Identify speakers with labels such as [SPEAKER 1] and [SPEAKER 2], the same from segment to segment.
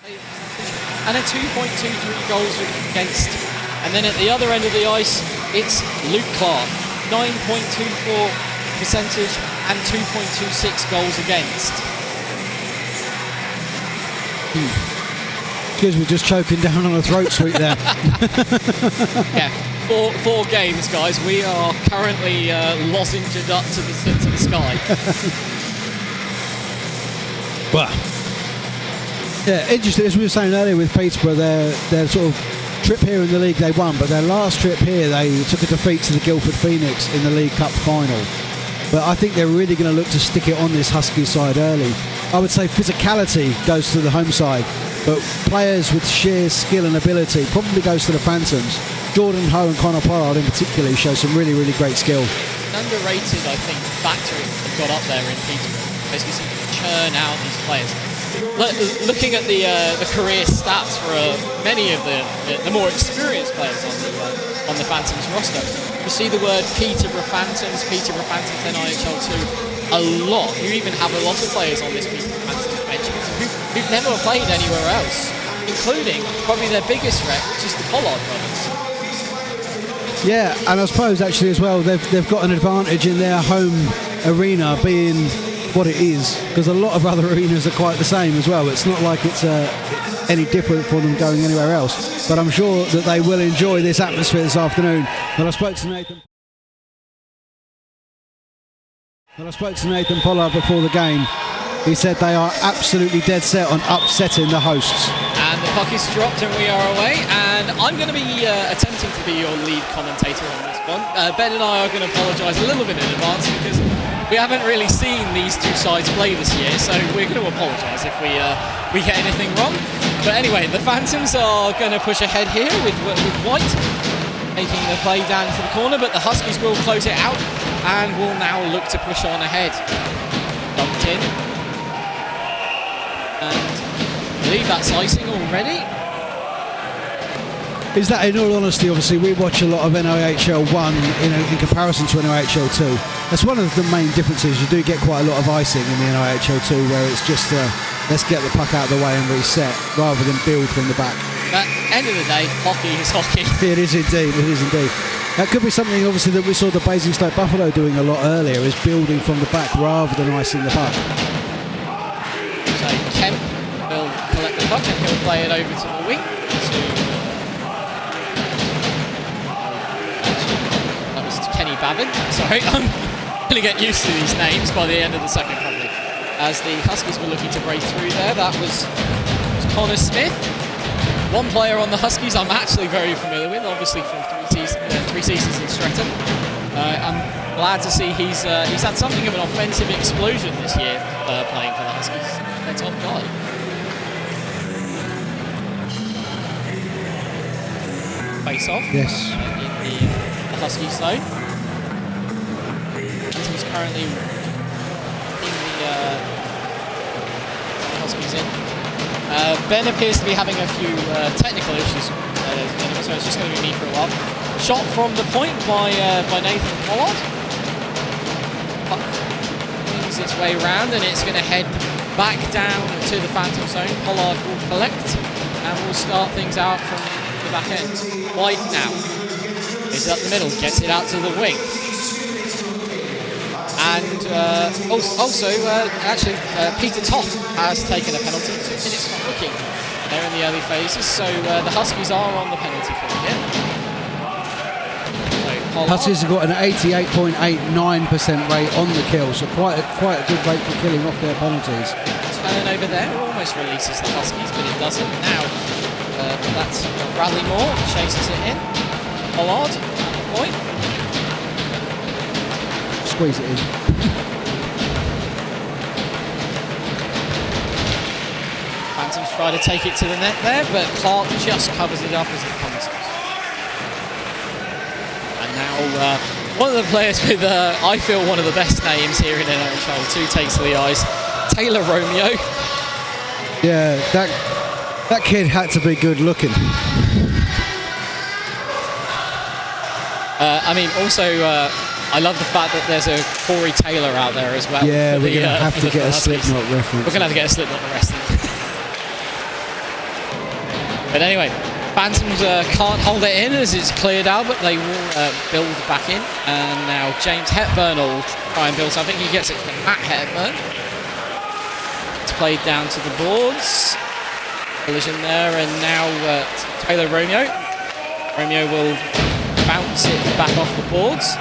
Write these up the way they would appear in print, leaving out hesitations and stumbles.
[SPEAKER 1] And a 2.23 goals against. And then at the other end of the ice, it's Luke Clark, 9.24 percentage and 2.26 goals against.
[SPEAKER 2] Excuse me, just choking down on a throat sweet there.
[SPEAKER 1] Yeah, four games, guys. We are currently lozenged up to the sky.
[SPEAKER 2] Well, yeah, interesting. As we were saying earlier with Peterborough, their sort of trip here in the league they won, but their last trip here they took a defeat to the Guildford Phoenix in the League Cup final. But I think they're really going to look to stick it on this Huskies side early. I would say physicality goes to the home side, but players with sheer skill and ability probably goes to the Phantoms. Jordan Ho and Connor Pollard in particular show some really, really great skill.
[SPEAKER 1] It's an underrated, I think, factor that got up there in Peterborough. Basically seem to churn out these players. Looking at the career stats for many of the more experienced players on the Phantoms roster, you see the word Peterborough Phantoms NIHL 2 a lot. You even have a lot of players on this Peterborough Phantoms bench who've never played anywhere else, including probably their biggest rep, which is the Pollard brothers.
[SPEAKER 2] Yeah, and I suppose actually as well they've got an advantage in their home arena being what it is, because a lot of other arenas are quite the same as well. It's not like it's any different for them going anywhere else, but I'm sure that they will enjoy this atmosphere this afternoon. But I spoke to Nathan Pollard before the game. He said they are absolutely dead set on upsetting the hosts.
[SPEAKER 1] And the puck is dropped and we are away, and I'm going to be attempting to be your lead commentator on this one. Ben and I are going to apologise a little bit in advance because we haven't really seen these two sides play this year, so we're going to apologise if we get anything wrong. But anyway, the Phantoms are going to push ahead here with White making the play down to the corner, but the Huskies will close it out and will now look to push on ahead. Dumped in. And I believe that's icing already.
[SPEAKER 2] Is that, in all honesty, obviously we watch a lot of NIHL 1 in comparison to NIHL 2. That's one of the main differences. You do get quite a lot of icing in the NIHL 2 where it's just let's get the puck out of the way and reset rather than build from the back.
[SPEAKER 1] At the end of the day, hockey is hockey.
[SPEAKER 2] It is indeed, it is indeed. That could be something obviously that we saw the Basingstoke Buffalo doing a lot earlier, is building from the back rather than icing the puck.
[SPEAKER 1] So Kemp will collect the puck and he'll play it over to the wing. That was to Kenny Babin. Sorry, I'm going to get used to these names by the end of the second probably. As the Huskies were looking to break through there, that was Connor Smith. One player on the Huskies I'm actually very familiar with, obviously from three seasons in Streatham. I'm glad to see he's had something of an offensive explosion this year playing for the Huskies. Their top guy. Face off.
[SPEAKER 2] Yes.
[SPEAKER 1] In the Huskies zone. He's currently in the Huskies in. Ben appears to be having a few technical issues, so it's just going to be me for a while. Shot from the point by Nathan Pollard. Puck wings its way round and it's going to head back down to the Phantom zone. Pollard will collect and we'll start things out from the back end. White now is up the middle, gets it out to the wing. And Peter Toth has taken a penalty, 2 minutes for hooking there in the early phases, so the Huskies are on the penalty kill here. So
[SPEAKER 2] Huskies have got an 88.89% rate on the kill, so quite a good rate for killing off their penalties.
[SPEAKER 1] Turnover there almost releases the Huskies, but it doesn't. Now that's Bradley Moore, chases it in. Pollard at the point.
[SPEAKER 2] Squeeze it in.
[SPEAKER 1] Phantoms try to take it to the net there, but Clark just covers it up as it comes. And now one of the players with, I feel, one of the best names here in NIHL 2 takes to the ice, Taylor Romeo.
[SPEAKER 2] Yeah, that kid had to be good looking.
[SPEAKER 1] I mean, also, I love the fact that there's a Corey Taylor out there as well.
[SPEAKER 2] Yeah, we're going to have to get a Slipknot reference.
[SPEAKER 1] We're going to have to get a Slipknot wrestling. But anyway, Phantoms can't hold it in as it's cleared out, but they will build back in. And now James Hepburn will try and build something. He gets it to Matt Hepburn. It's played down to the boards. Collision there, and now Taylor Romeo. Romeo will bounce it back off the boards.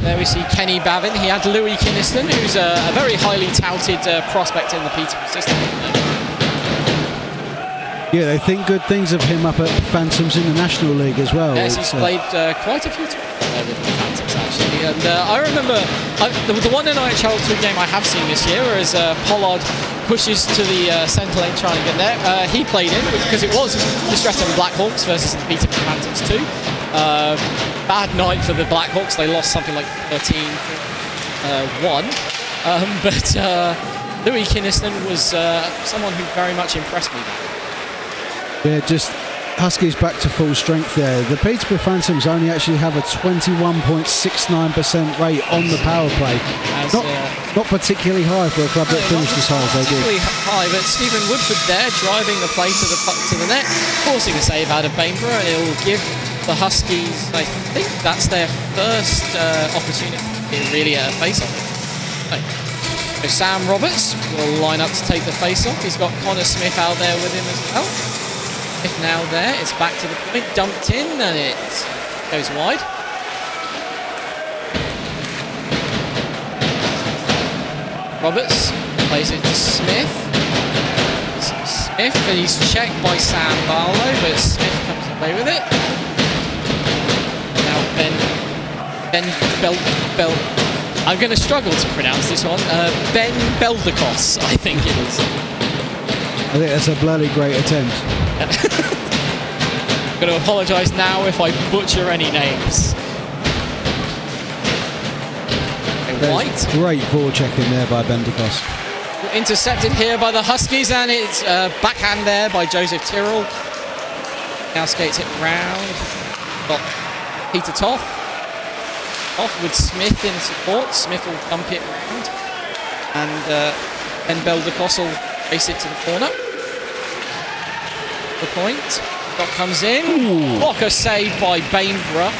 [SPEAKER 1] There we see Kenny Bavin. He had Louis Kinniston, who's a very highly touted prospect in the Peterborough system.
[SPEAKER 2] Yeah, they think good things of him up at Phantoms in the National League as well.
[SPEAKER 1] Yes, he's played quite a few times with the Phantoms, actually. And I remember the one NIHL 2 game I have seen this year, as Pollard pushes to the centre lane trying to get there. He played in because it was the Streatham Blackhawks versus the Peterborough Phantoms 2. Bad night for the Blackhawks. They lost something like 13-1. But Louis Kinniston was someone who very much impressed me.
[SPEAKER 2] Yeah, just Huskies back to full strength there. The Peterborough Phantoms only actually have a 21.69% rate on the power play. Not particularly high for a club that finished as high as they did.
[SPEAKER 1] Particularly high, but Stephen Woodford there driving the play to the net, forcing a save out of Bainborough, and it will give the Huskies, I think that's their first opportunity really at a face-off. Right. So Sam Roberts will line up to take the face-off. He's got Connor Smith out there with him as well. If now there, it's back to the point, dumped in, and it goes wide. Roberts plays it to Smith. Smith, and he's checked by Sam Barlow, but Smith comes away with it. Now Ben I'm going to struggle to pronounce this one. Ben Beldakos, I think it is.
[SPEAKER 2] I think that's a bloody great attempt.
[SPEAKER 1] I'm going to apologise now if I butcher any names. White.
[SPEAKER 2] Great ball checking there by Bendikos.
[SPEAKER 1] Intercepted here by the Huskies, and it's backhand there by Joseph Tyrrell. Now skates it round. Got Peter Toff. Off with Smith in support. Smith will dump it round. And then Beldakos will race it to the corner. The point. Dot comes in. Blocker save by Bainborough.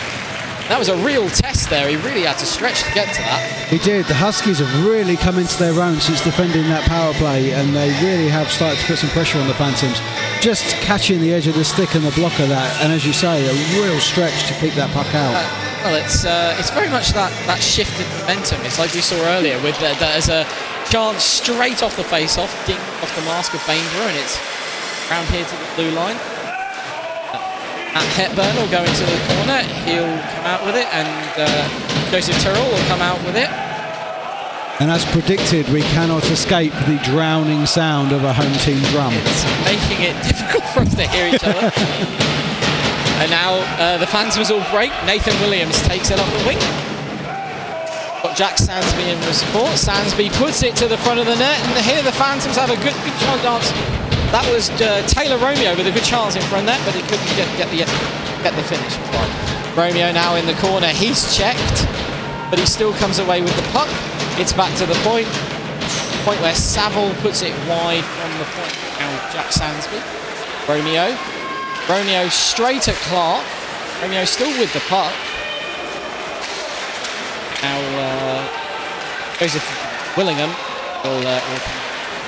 [SPEAKER 1] That was a real test there. He really had to stretch to get to that.
[SPEAKER 2] He did. The Huskies have really come into their own since defending that power play, and they really have started to put some pressure on the Phantoms. Just catching the edge of the stick and the block of that, and as you say, a real stretch to keep that puck out.
[SPEAKER 1] Well, it's very much that shifted momentum. It's like we saw earlier with there's a chance straight off the face-off, ding off the mask of Bainborough, and it's round here to the blue line. And Hepburn will go into the corner. He'll come out with it, and Joseph Tyrrell will come out with it.
[SPEAKER 2] And as predicted, we cannot escape the drowning sound of a home team drum.
[SPEAKER 1] It's making it difficult for us to hear each other. And now the Phantoms will break. Nathan Williams takes it up the wing. Got Jack Sansby in the support. Sansby puts it to the front of the net, and here the Phantoms have a good chance. That was Taylor Romeo with a good chance in front of that, but he couldn't get the finish. Right. Romeo now in the corner. He's checked, but he still comes away with the puck. It's back to the point where Saville puts it wide from the point. Now Jack Sansby. Romeo straight at Clark. Romeo still with the puck. Now Joseph Willingham will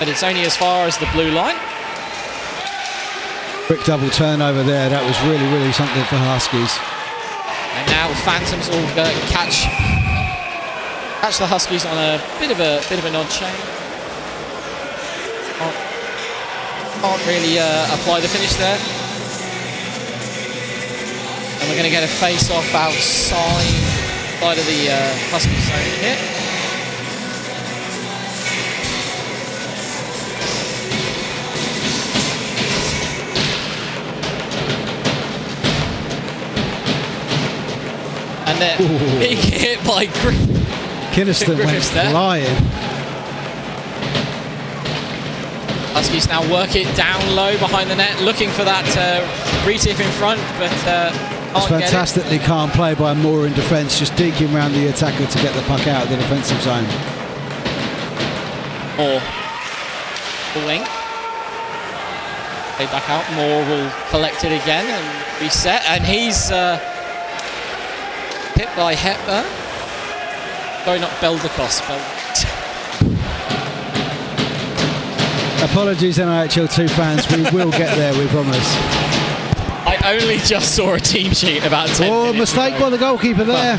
[SPEAKER 1] but it's only as far as the blue line.
[SPEAKER 2] Quick double turnover there. That was really, really something for Huskies.
[SPEAKER 1] And now the Phantoms will catch the Huskies on a bit of an odd chain. Can't really apply the finish there. And we're going to get a face-off outside of the Huskies zone here. And then big hit by
[SPEAKER 2] Kinniston went flying.
[SPEAKER 1] Huskies now work it down low behind the net, looking for that retip in front, but
[SPEAKER 2] it's fantastically calm play by Moore in defence, just digging around the attacker to get the puck out of the defensive zone.
[SPEAKER 1] Moore. Full wing. Played back out. Moore will collect it again and reset. And he's hit by Hepburn. Sorry, not Beldacos.
[SPEAKER 2] Apologies, NIHL 2 fans. We will get there, we promise.
[SPEAKER 1] I only just saw a team sheet about 10 minutes
[SPEAKER 2] Oh, mistake
[SPEAKER 1] ago.
[SPEAKER 2] by the goalkeeper there.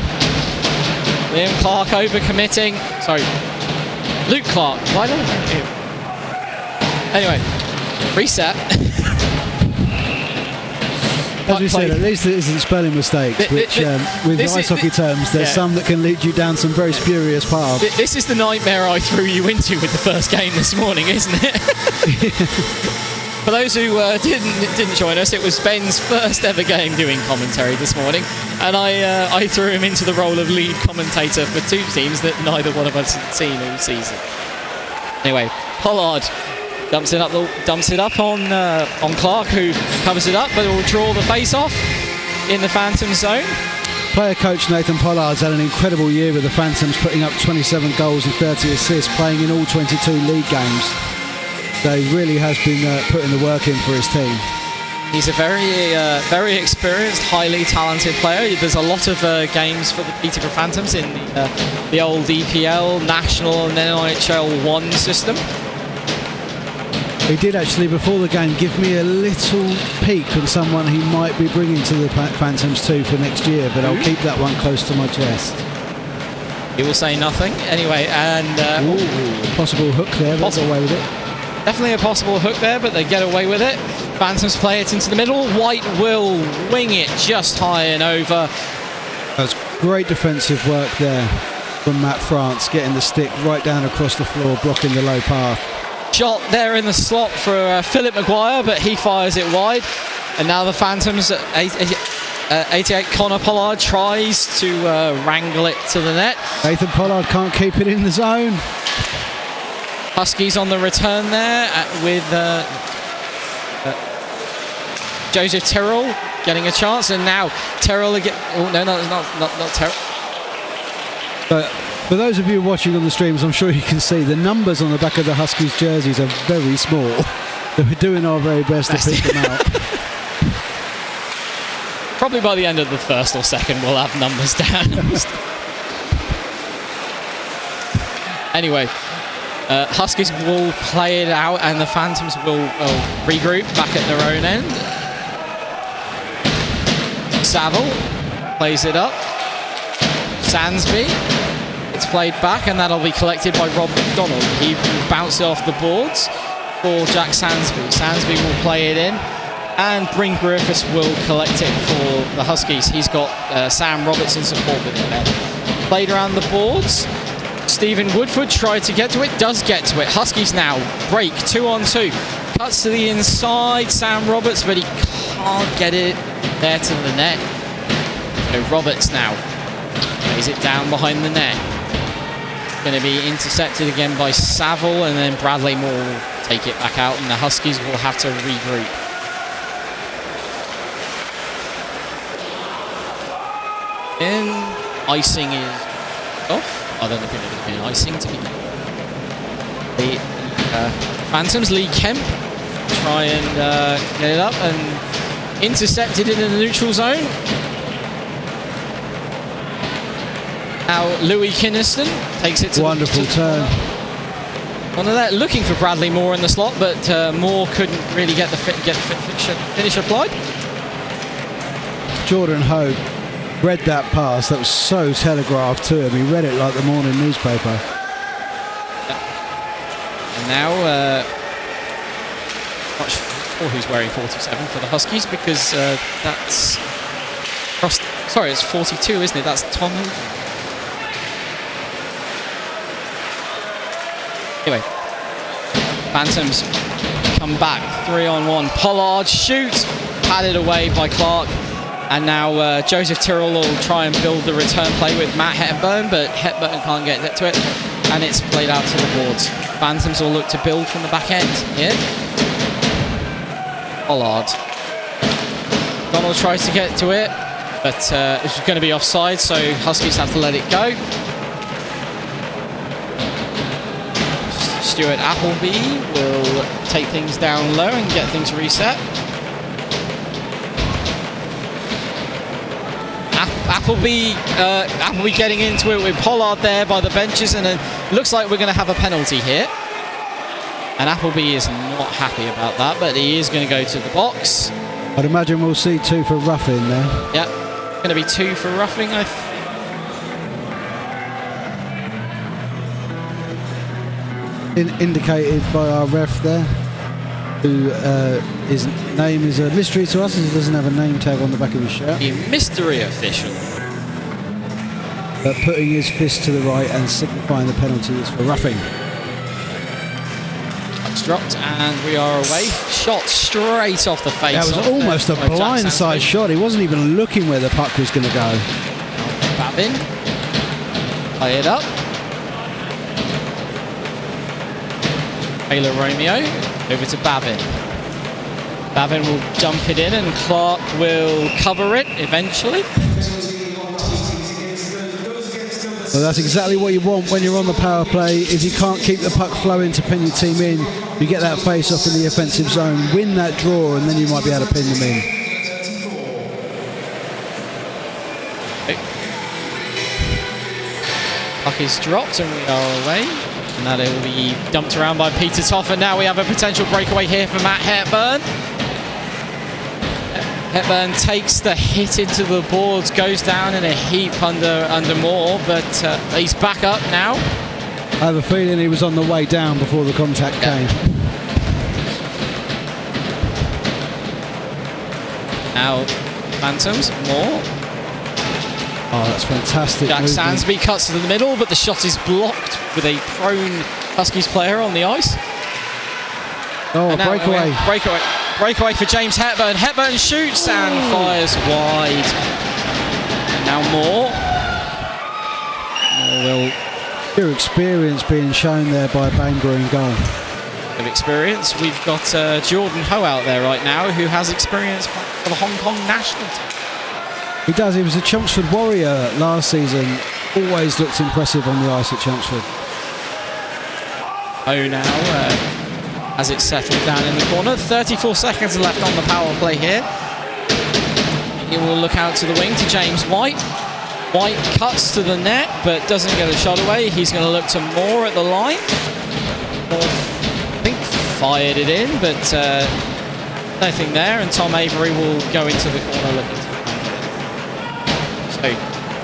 [SPEAKER 1] Liam Clark overcommitting. Sorry, Luke Clark. Why don't I think you? Anyway, reset.
[SPEAKER 2] As we said, at least it isn't spelling mistakes, which with ice hockey terms, there's some that can lead you down some very spurious paths.
[SPEAKER 1] This is the nightmare I threw you into with the first game this morning, isn't it? For those who didn't join us, it was Ben's first ever game doing commentary this morning, and I threw him into the role of lead commentator for two teams that neither one of us had seen all season. Anyway, Pollard dumps it up on Clark, who covers it up, but will draw the face-off in the Phantom zone.
[SPEAKER 2] Player coach Nathan Pollard's had an incredible year with the Phantoms, putting up 27 goals and 30 assists, playing in all 22 league games. So he really has been putting the work in for his team.
[SPEAKER 1] He's a very experienced, highly talented player. There's a lot of games for the Peterborough Phantoms in the old EPL, National and NIHL 1 system.
[SPEAKER 2] He did actually, before the game, give me a little peek on someone he might be bringing to the Phantoms too for next year, but I'll keep that one close to my chest.
[SPEAKER 1] He will say nothing. Anyway, and...
[SPEAKER 2] possible hook there, but get away with it.
[SPEAKER 1] Definitely a possible hook there, but they get away with it. Phantoms play it into the middle. White will wing it just high and over.
[SPEAKER 2] That's great defensive work there from Matt France, getting the stick right down across the floor, blocking the low path.
[SPEAKER 1] Shot there in the slot for Philip Maguire, but he fires it wide. And now the Phantoms, 88 Connor Pollard tries to wrangle it to the net.
[SPEAKER 2] Nathan Pollard can't keep it in the zone.
[SPEAKER 1] Huskies on the return there with Joseph Tyrrell getting a chance, and now Tyrrell again. Oh no, not Tyrrell.
[SPEAKER 2] But for those of you watching on the streams, I'm sure you can see the numbers on the back of the Huskies jerseys are very small. So we're doing our very best to pick them out.
[SPEAKER 1] Probably by the end of the first or second, we'll have numbers down. Anyway. Huskies will play it out, and the Phantoms will regroup back at their own end. Saville plays it up. Sansby, it's played back, and that'll be collected by Rob McDonald. He will bounce it off the boards for Jack Sansby. Sansby will play it in, and Bryn Griffiths will collect it for the Huskies. He's got Sam Robertson support with him there. Played around the boards. Stephen Woodford tried to get to it, does get to it. Huskies now break 2-on-2. Cuts to the inside, Sam Roberts, but he can't get it there to the net. So Roberts now lays it down behind the net. Going to be intercepted again by Saville, and then Bradley Moore will take it back out, and the Huskies will have to regroup. And icing is off. I don't think there's been icing to be. The Phantoms, Lee Kemp, try and get it up and intercepted it in the neutral zone. Now Louis Kinniston takes it to
[SPEAKER 2] wonderful turn.
[SPEAKER 1] One of that, looking for Bradley Moore in the slot, but Moore couldn't really get the finish applied.
[SPEAKER 2] Jordan Hogue read that pass. That was so telegraphed to him. He read it like the morning newspaper.
[SPEAKER 1] And now, not sure who's wearing 47 for the Huskies, because that's sorry, it's 42, isn't it? That's Tom. Anyway, Phantoms come back 3-on-1. Pollard shoots, padded away by Clark. And now Joseph Tyrrell will try and build the return play with Matt Hepburn, but Hepburn can't get to it, and it's played out to the boards. Phantoms will look to build from the back end here. Pollard. Donald tries to get to it, but it's going to be offside, so Huskies have to let it go. Stuart Appleby will take things down low and get things reset. Appleby getting into it with Pollard there by the benches, and it looks like we're going to have a penalty here. And Appleby is not happy about that, but he is going to go to the box.
[SPEAKER 2] I'd imagine we'll see 2 for roughing there.
[SPEAKER 1] Yeah, going to be 2 for roughing, I think.
[SPEAKER 2] Indicated by our ref there, who his name is a mystery to us as he doesn't have a name tag on the back of his shirt.
[SPEAKER 1] The mystery official.
[SPEAKER 2] But putting his fist to the right and signifying the penalty is for roughing.
[SPEAKER 1] Puck's dropped and we are away. Shot straight off the face.
[SPEAKER 2] That was almost a blindside shot. He wasn't even looking where the puck was going to go.
[SPEAKER 1] Babin. Play it up. Taylor Romeo over to Babin. Babin will jump it in and Clark will cover it eventually.
[SPEAKER 2] Well, that's exactly what you want when you're on the power play. If you can't keep the puck flowing to pin your team in, you get that face off in the offensive zone, win that draw, and then you might be able to pin them in.
[SPEAKER 1] Puck is dropped and we are away. And that will be dumped around by Peter Toff, and now we have a potential breakaway here for Matt Hepburn. Hepburn takes the hit into the boards, goes down in a heap under Moore, but he's back up now.
[SPEAKER 2] I have a feeling he was on the way down before the contact came.
[SPEAKER 1] Now Phantoms, Moore.
[SPEAKER 2] Oh, that's fantastic.
[SPEAKER 1] Jack
[SPEAKER 2] movement.
[SPEAKER 1] Sansby cuts to the middle, but the shot is blocked with a prone Huskies player on the ice.
[SPEAKER 2] Oh, a breakaway.
[SPEAKER 1] Breakaway for James Hepburn. Hepburn shoots and fires wide. And now Moore. Moore will...
[SPEAKER 2] Your experience being shown there by Bainborough in goal.
[SPEAKER 1] Of experience. We've got Jordan Ho out there right now, who has experience for the Hong Kong national team.
[SPEAKER 2] He does. He was a Chelmsford Warrior last season. Always looks impressive on the ice at Chelmsford.
[SPEAKER 1] Oh, now as it's settled down in the corner. 34 seconds left on the power play here. He will look out to the wing to James White. White cuts to the net, but doesn't get a shot away. He's going to look to Moore at the line. Moore, I think, fired it in, but nothing there. And Tom Avery will go into the corner looking to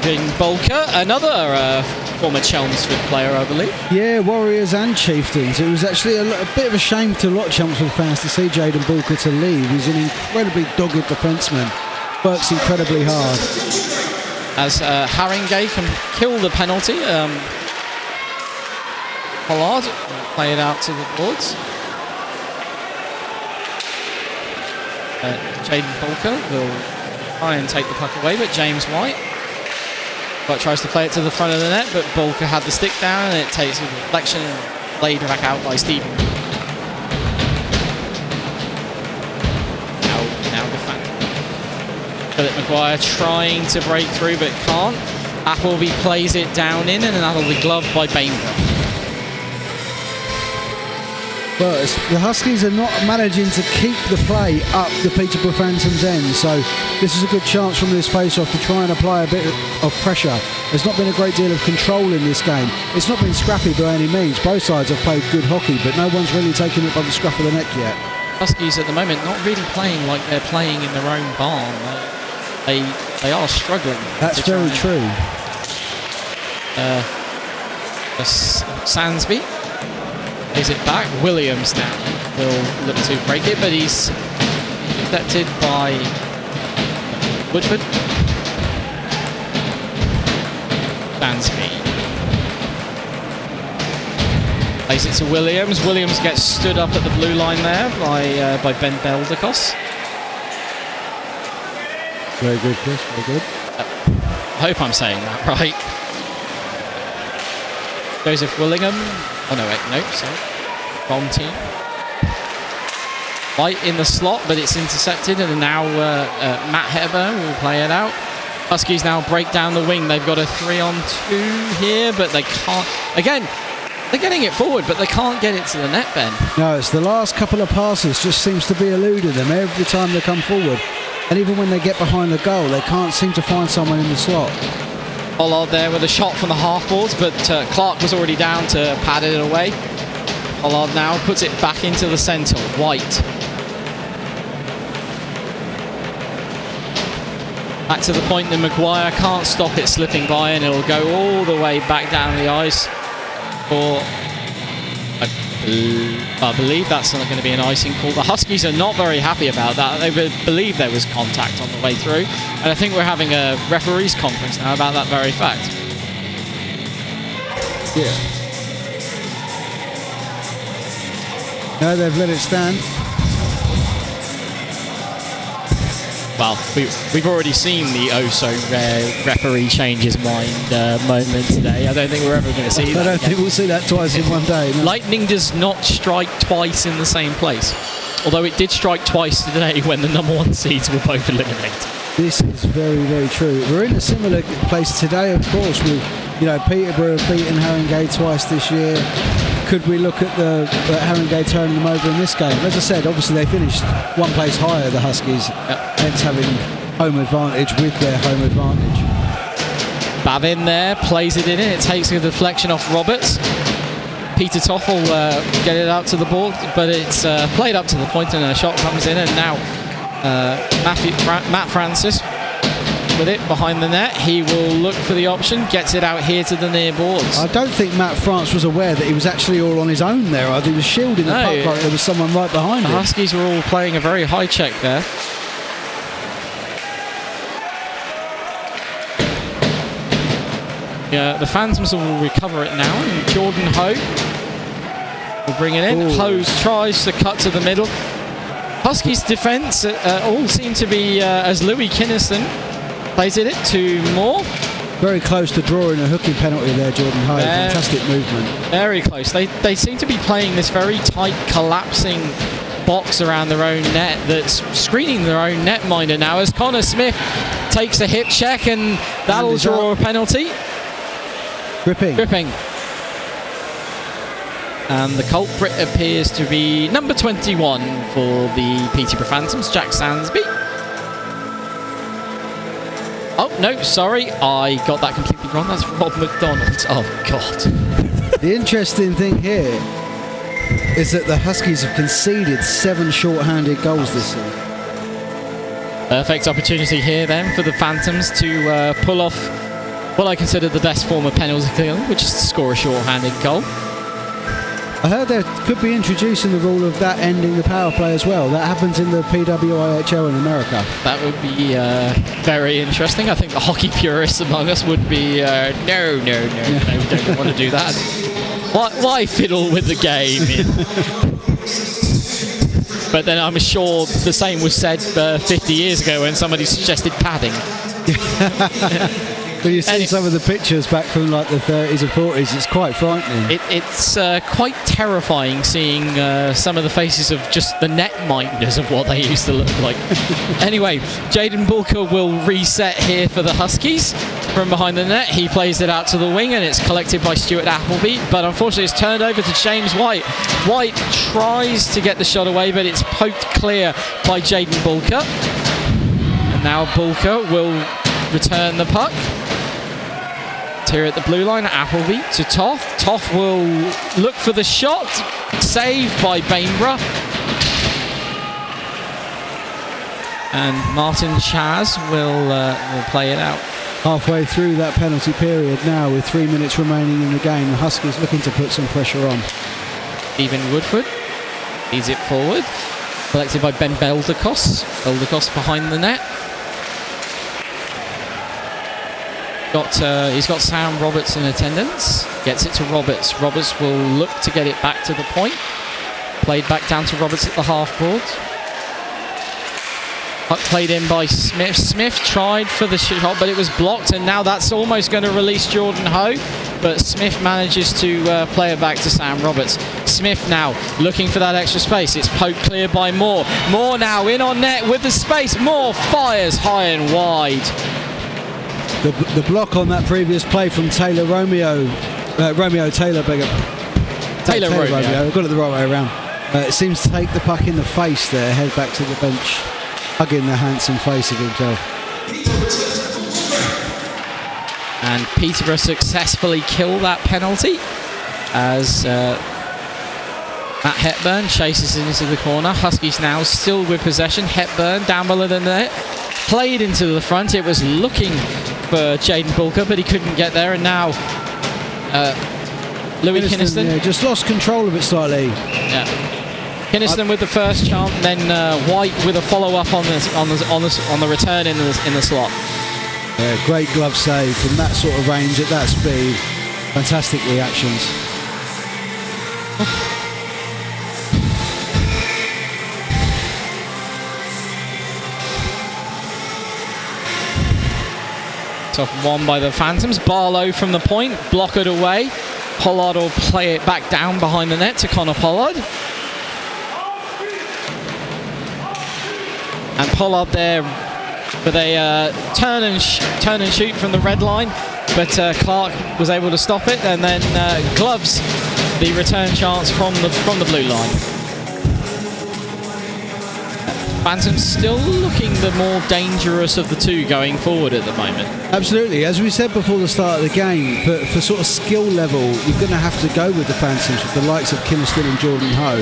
[SPEAKER 1] Jing Bolker, another former Chelmsford player, I believe.
[SPEAKER 2] Yeah, Warriors and Chieftains. It was actually a bit of a shame to a lot of Chelmsford fans to see Jaden Bolker to leave. He's an incredibly dogged defenceman, works incredibly hard.
[SPEAKER 1] As Haringey can kill the penalty, Pollard will play it out to the boards. Jaden Bolker will try and take the puck away, but James White tries to play it to the front of the net, but Bolker had the stick down and it takes a deflection and played back out by Stephen. Now the Phantom. Philip Maguire trying to break through but can't. Appleby plays it down in and that'll be gloved by Bainborough.
[SPEAKER 2] Well, the Huskies are not managing to keep the play up the Peterborough Phantoms' end, so this is a good chance from this face-off to try and apply a bit of pressure. There's not been a great deal of control in this game. It's not been scrappy by any means. Both sides have played good hockey, but no one's really taken it by the scruff of the neck yet.
[SPEAKER 1] Huskies at the moment not really playing like they're playing in their own barn. They are struggling.
[SPEAKER 2] That's very true.
[SPEAKER 1] Sansby plays it back. Williams now will look to break it, but he's deflected by Woodford. Sansby plays it to Williams. Williams gets stood up at the blue line there by Ben Beldakos.
[SPEAKER 2] Very good, Chris. Very good.
[SPEAKER 1] I hope I'm saying that right. Joseph Willingham. Oh no, wait, no, sorry. Wrong team. White in the slot, but it's intercepted, and now Matt Hepburn will play it out. Huskies now break down the wing. They've got a 3-on-2 here, but they can't. Again, They're getting it forward, but they can't get it to the net, Ben.
[SPEAKER 2] No, it's the last couple of passes just seems to be eluding them every time they come forward. And even when they get behind the goal, they can't seem to find someone in the slot.
[SPEAKER 1] Pollard there with a shot from the half boards, but Clark was already down to pad it away. Pollard now puts it back into the centre. White. Back to the point that Maguire can't stop it slipping by, and it'll go all the way back down the ice. For I believe that's not going to be an icing call. The Huskies are not very happy about that. They believe there was contact on the way through, and I think we're having a referees conference now about that very fact.
[SPEAKER 2] Yeah. No, they've let it stand.
[SPEAKER 1] Well, we've already seen the oh-so-rare referee change his mind moment today. I don't think we're ever going to see that.
[SPEAKER 2] I don't think we'll see that twice in one day. No.
[SPEAKER 1] Lightning does not strike twice in the same place. Although it did strike twice today when the number 1 seeds were both eliminated.
[SPEAKER 2] This is very, very true. We're in a similar place today, of course, with, Peterborough have beaten Haringey twice this year. Could we look at Haringey turning them over in this game? As I said, obviously they finished one place higher, the Huskies, hence having home advantage with their home advantage.
[SPEAKER 1] Bavin there, plays it in. It takes a deflection off Roberts. Peter Toff will get it out to the ball, but it's played up to the point and a shot comes in, and now Matt Francis with it behind the net. He will look for the option, gets it out here to the near boards.
[SPEAKER 2] I don't think Matt France was aware that he was actually all on his own there. I think he was shielding the puck like there was someone right behind him.
[SPEAKER 1] The Huskies were all playing a very high check there. Yeah, the Phantoms will recover it now, and Jordan Ho will bring it in.
[SPEAKER 2] Ooh.
[SPEAKER 1] Hose tries to cut to the middle. Huskies' defence all seem to be as Louis Kinniston plays it to Moore.
[SPEAKER 2] Very close to drawing a hooking penalty there, Jordan Ho. Fantastic movement.
[SPEAKER 1] Very close. They seem to be playing this very tight, collapsing box around their own net that's screening their own netminder now as Connor Smith takes a hip check, and that'll draw a penalty.
[SPEAKER 2] Gripping.
[SPEAKER 1] And the culprit appears to be number 21 for the Peterborough Phantoms, Jack Sansby. Oh, no, sorry. I got that completely wrong. That's Rob McDonald. Oh, God.
[SPEAKER 2] The interesting thing here is that the Huskies have conceded 7 short-handed goals this season.
[SPEAKER 1] Perfect opportunity here, then, for the Phantoms to pull off what I consider the best form of penalty killing, which is to score a short-handed goal.
[SPEAKER 2] I heard they could be introducing the rule of that ending the power play as well. That happens in the PWIHL in America. That
[SPEAKER 1] would be very interesting. I think the hockey purists among us would be, no, don't want to do that. Why fiddle with the game? But then I'm sure the same was said 50 years ago when somebody suggested padding.
[SPEAKER 2] When you see some of the pictures back from like the 30s and 40s, it's quite frightening.
[SPEAKER 1] It's quite terrifying seeing some of the faces of just the netminders of what they used to look like. Anyway, Jaden Bulker will reset here for the Huskies from behind the net. He plays it out to the wing, and it's collected by Stuart Appleby, but unfortunately it's turned over to James White. White tries to get the shot away, but it's poked clear by Jaden Bulker. And now Bulker will return the puck. Here at the blue line, Appleby to Toff. Toff will look for the shot. Saved by Bainborough. And Martin Chaz will play it out.
[SPEAKER 2] Halfway through that penalty period now, with 3 minutes remaining in the game, the Huskies looking to put some pressure on.
[SPEAKER 1] Stephen Woodford leads it forward. Collected by Ben Beldacos. Beldacos behind the net. He's got Sam Roberts in attendance. Gets it to Roberts. Roberts will look to get it back to the point. Played back down to Roberts at the half board. Puck played in by Smith. Smith tried for the shot, but it was blocked, and now that's almost going to release Jordan Ho. But Smith manages to play it back to Sam Roberts. Smith now looking for that extra space. It's poked clear by Moore. Moore now in on net with the space. Moore fires high and wide.
[SPEAKER 2] The block on that previous play from Romeo Taylor,
[SPEAKER 1] Taylor Romeo.
[SPEAKER 2] I've got it the right way around. It seems to take the puck in the face there, head back to the bench, hugging the handsome face of himself.
[SPEAKER 1] And Peterborough successfully kill that penalty as Matt Hepburn chases it into the corner. Huskies now still with possession. Hepburn down below the net, played into the front. It was looking for Jaden Bulker, but he couldn't get there. And now Louis Kinniston.
[SPEAKER 2] Yeah, just lost control of it slightly.
[SPEAKER 1] Yeah. Kinniston with the first chance, then White with a follow-up on the return in the slot.
[SPEAKER 2] Yeah, great glove save from that sort of range at that speed. Fantastic reactions.
[SPEAKER 1] Off one by the Phantoms. Barlow from the point, block it away. Pollard will play it back down behind the net to Connor Pollard. And Pollard there with a turn and shoot from the red line, but Clark was able to stop it, and then gloves the return chance from the blue line. Phantom's still looking the more dangerous of the two going forward at the moment.
[SPEAKER 2] Absolutely. As we said before the start of the game, for sort of skill level, you're going to have to go with the Phantoms, with the likes of Kinniston and Jordan Ho.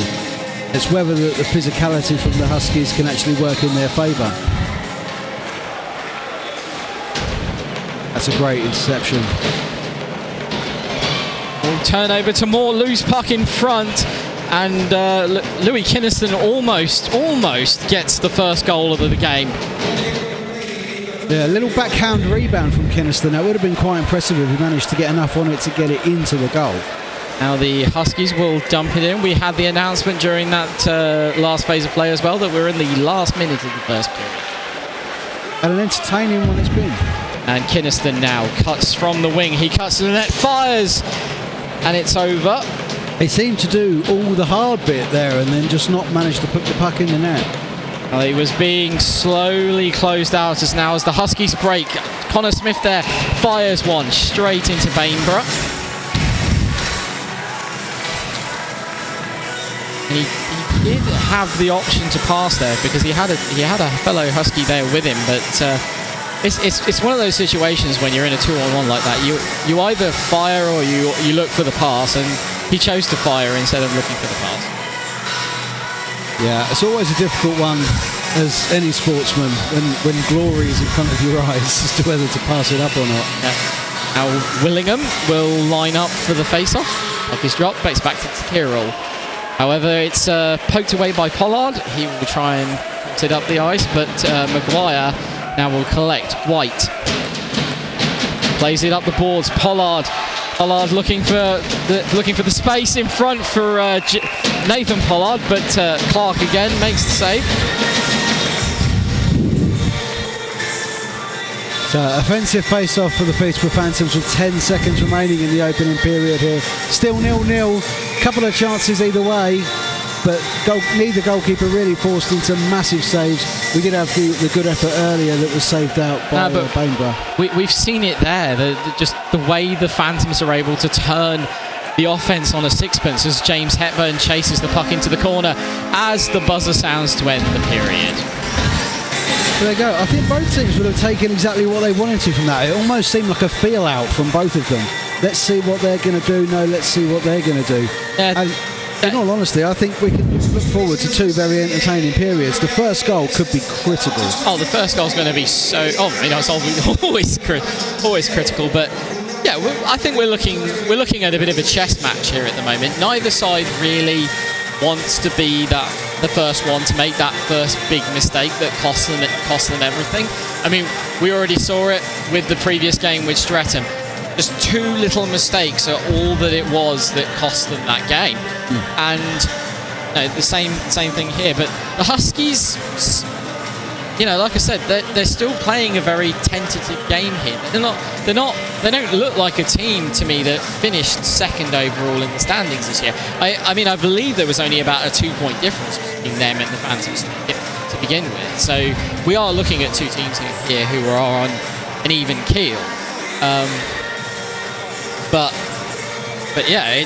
[SPEAKER 2] It's whether the physicality from the Huskies can actually work in their favour. That's a great interception.
[SPEAKER 1] We'll turn over to more loose puck in front. And Louis Kinniston almost gets the first goal of the game.
[SPEAKER 2] Yeah, a little backhand rebound from Kinniston. That would have been quite impressive if he managed to get enough on it to get it into the goal.
[SPEAKER 1] Now the Huskies will dump it in. We had the announcement during that last phase of play as well that we're in the last minute of the first period.
[SPEAKER 2] And an entertaining one it's been.
[SPEAKER 1] And Kinniston now cuts from the wing. He cuts to the net, fires, and it's over.
[SPEAKER 2] They seem to do all the hard bit there and then just not manage to put the puck in the net.
[SPEAKER 1] Well, he was being slowly closed out as the Huskies break. Connor Smith there fires one straight into Bainborough. He did have the option to pass there because he had a fellow Husky there with him, but it's one of those situations when you're in a 2-on-1 like that. You either fire or you look for the pass, and he chose to fire instead of looking for the pass.
[SPEAKER 2] Yeah, it's always a difficult one as any sportsman when glory is in front of your eyes as to whether to pass it up or not.
[SPEAKER 1] Yeah. Now Willingham will line up for the face-off. Puck is dropped, but it's back to Tyrrell. However, it's poked away by Pollard. He will try and put it up the ice, but Maguire now will collect. White plays it up the boards. Pollard looking for the space in front for Nathan Pollard, but Clark again makes the save.
[SPEAKER 2] So offensive face-off for the Peterborough Phantoms with 10 seconds remaining in the opening period here. Still 0-0. Couple of chances either way, but neither goalkeeper really forced into massive saves. We did have the good effort earlier that was saved out by Bainborough.
[SPEAKER 1] We've seen it there, just the way the Phantoms are able to turn the offence on a sixpence as James Hepburn chases the puck into the corner as the buzzer sounds to end the period.
[SPEAKER 2] There you go. I think both teams would have taken exactly what they wanted to from that. It almost seemed like a feel-out from both of them. Let's see what they're going to do. No, let's see what they're going to do.
[SPEAKER 1] Yeah.
[SPEAKER 2] And in all honesty, I think we can look forward to two very entertaining periods. The first goal could be critical.
[SPEAKER 1] Oh, the first goal is going to be so... Oh, it's always critical, but yeah, I think we're looking at a bit of a chess match here at the moment. Neither side really wants to be the first one to make that first big mistake that cost them everything. I mean, we already saw it with the previous game with Streatham. Just two little mistakes are all that it was that cost them that game. And the same thing here. But the Huskies, like I said, they're still playing a very tentative game here. They don't look like a team to me that finished second overall in the standings this year. I mean, I believe there was only about a 2-point difference between them and the Phantoms to begin with. So we are looking at two teams here who are on an even keel. But yeah,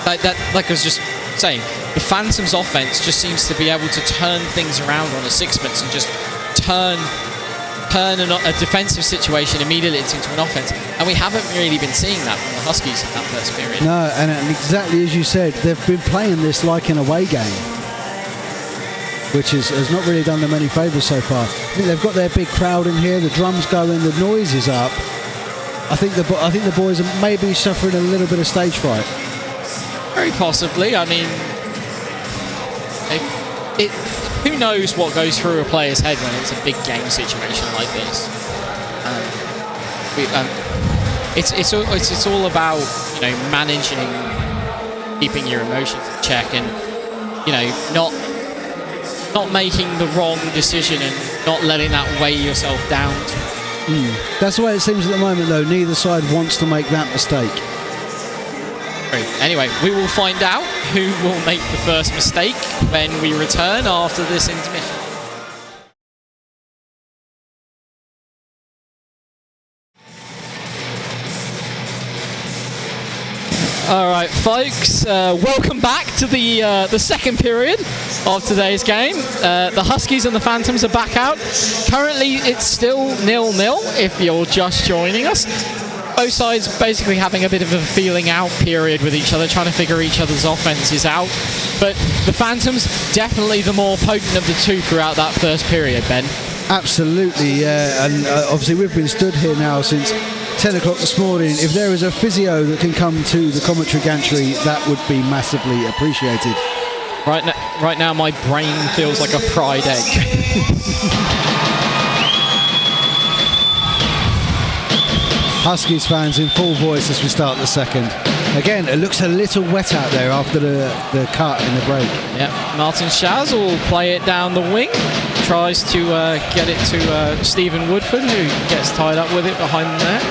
[SPEAKER 1] like I was just saying, the Phantoms offense just seems to be able to turn things around on a sixpence and just turn a defensive situation immediately into an offense. And we haven't really been seeing that from the Huskies in that first period.
[SPEAKER 2] No, and exactly as you said, they've been playing this like an away game, which has not really done them any favours so far. I think they've got their big crowd in here, the drums going, the noise is up. I think the boys are maybe suffering a little bit of stage fright.
[SPEAKER 1] Very possibly. I mean, who knows what goes through a player's head when it's a big game situation like this. It's all about, you know, managing, keeping your emotions in check, and, you know, not making the wrong decision and not letting that weigh yourself down.
[SPEAKER 2] That's the way it seems at the moment, though. Neither side wants to make that mistake.
[SPEAKER 1] Anyway, we will find out who will make the first mistake when we return after this intermission. All right, folks, welcome back to the second period of today's game. The Huskies and the Phantoms are back out. Currently, it's still 0-0 if you're just joining us. Both sides basically having a bit of a feeling out period with each other, trying to figure each other's offenses out. But the Phantoms, definitely the more potent of the two throughout that first period, Ben.
[SPEAKER 2] Absolutely, yeah. And obviously we've been stood here now since 10 o'clock this morning. If there is a physio that can come to the commentary gantry, that would be massively appreciated.
[SPEAKER 1] Right now my brain feels like a fried egg.
[SPEAKER 2] Huskies fans in full voice as we start the second. Again, it looks a little wet out there after the cut in the break.
[SPEAKER 1] Yeah, Martin Shaz will play it down the wing. Tries to get it to Stephen Woodford, who gets tied up with it behind the net.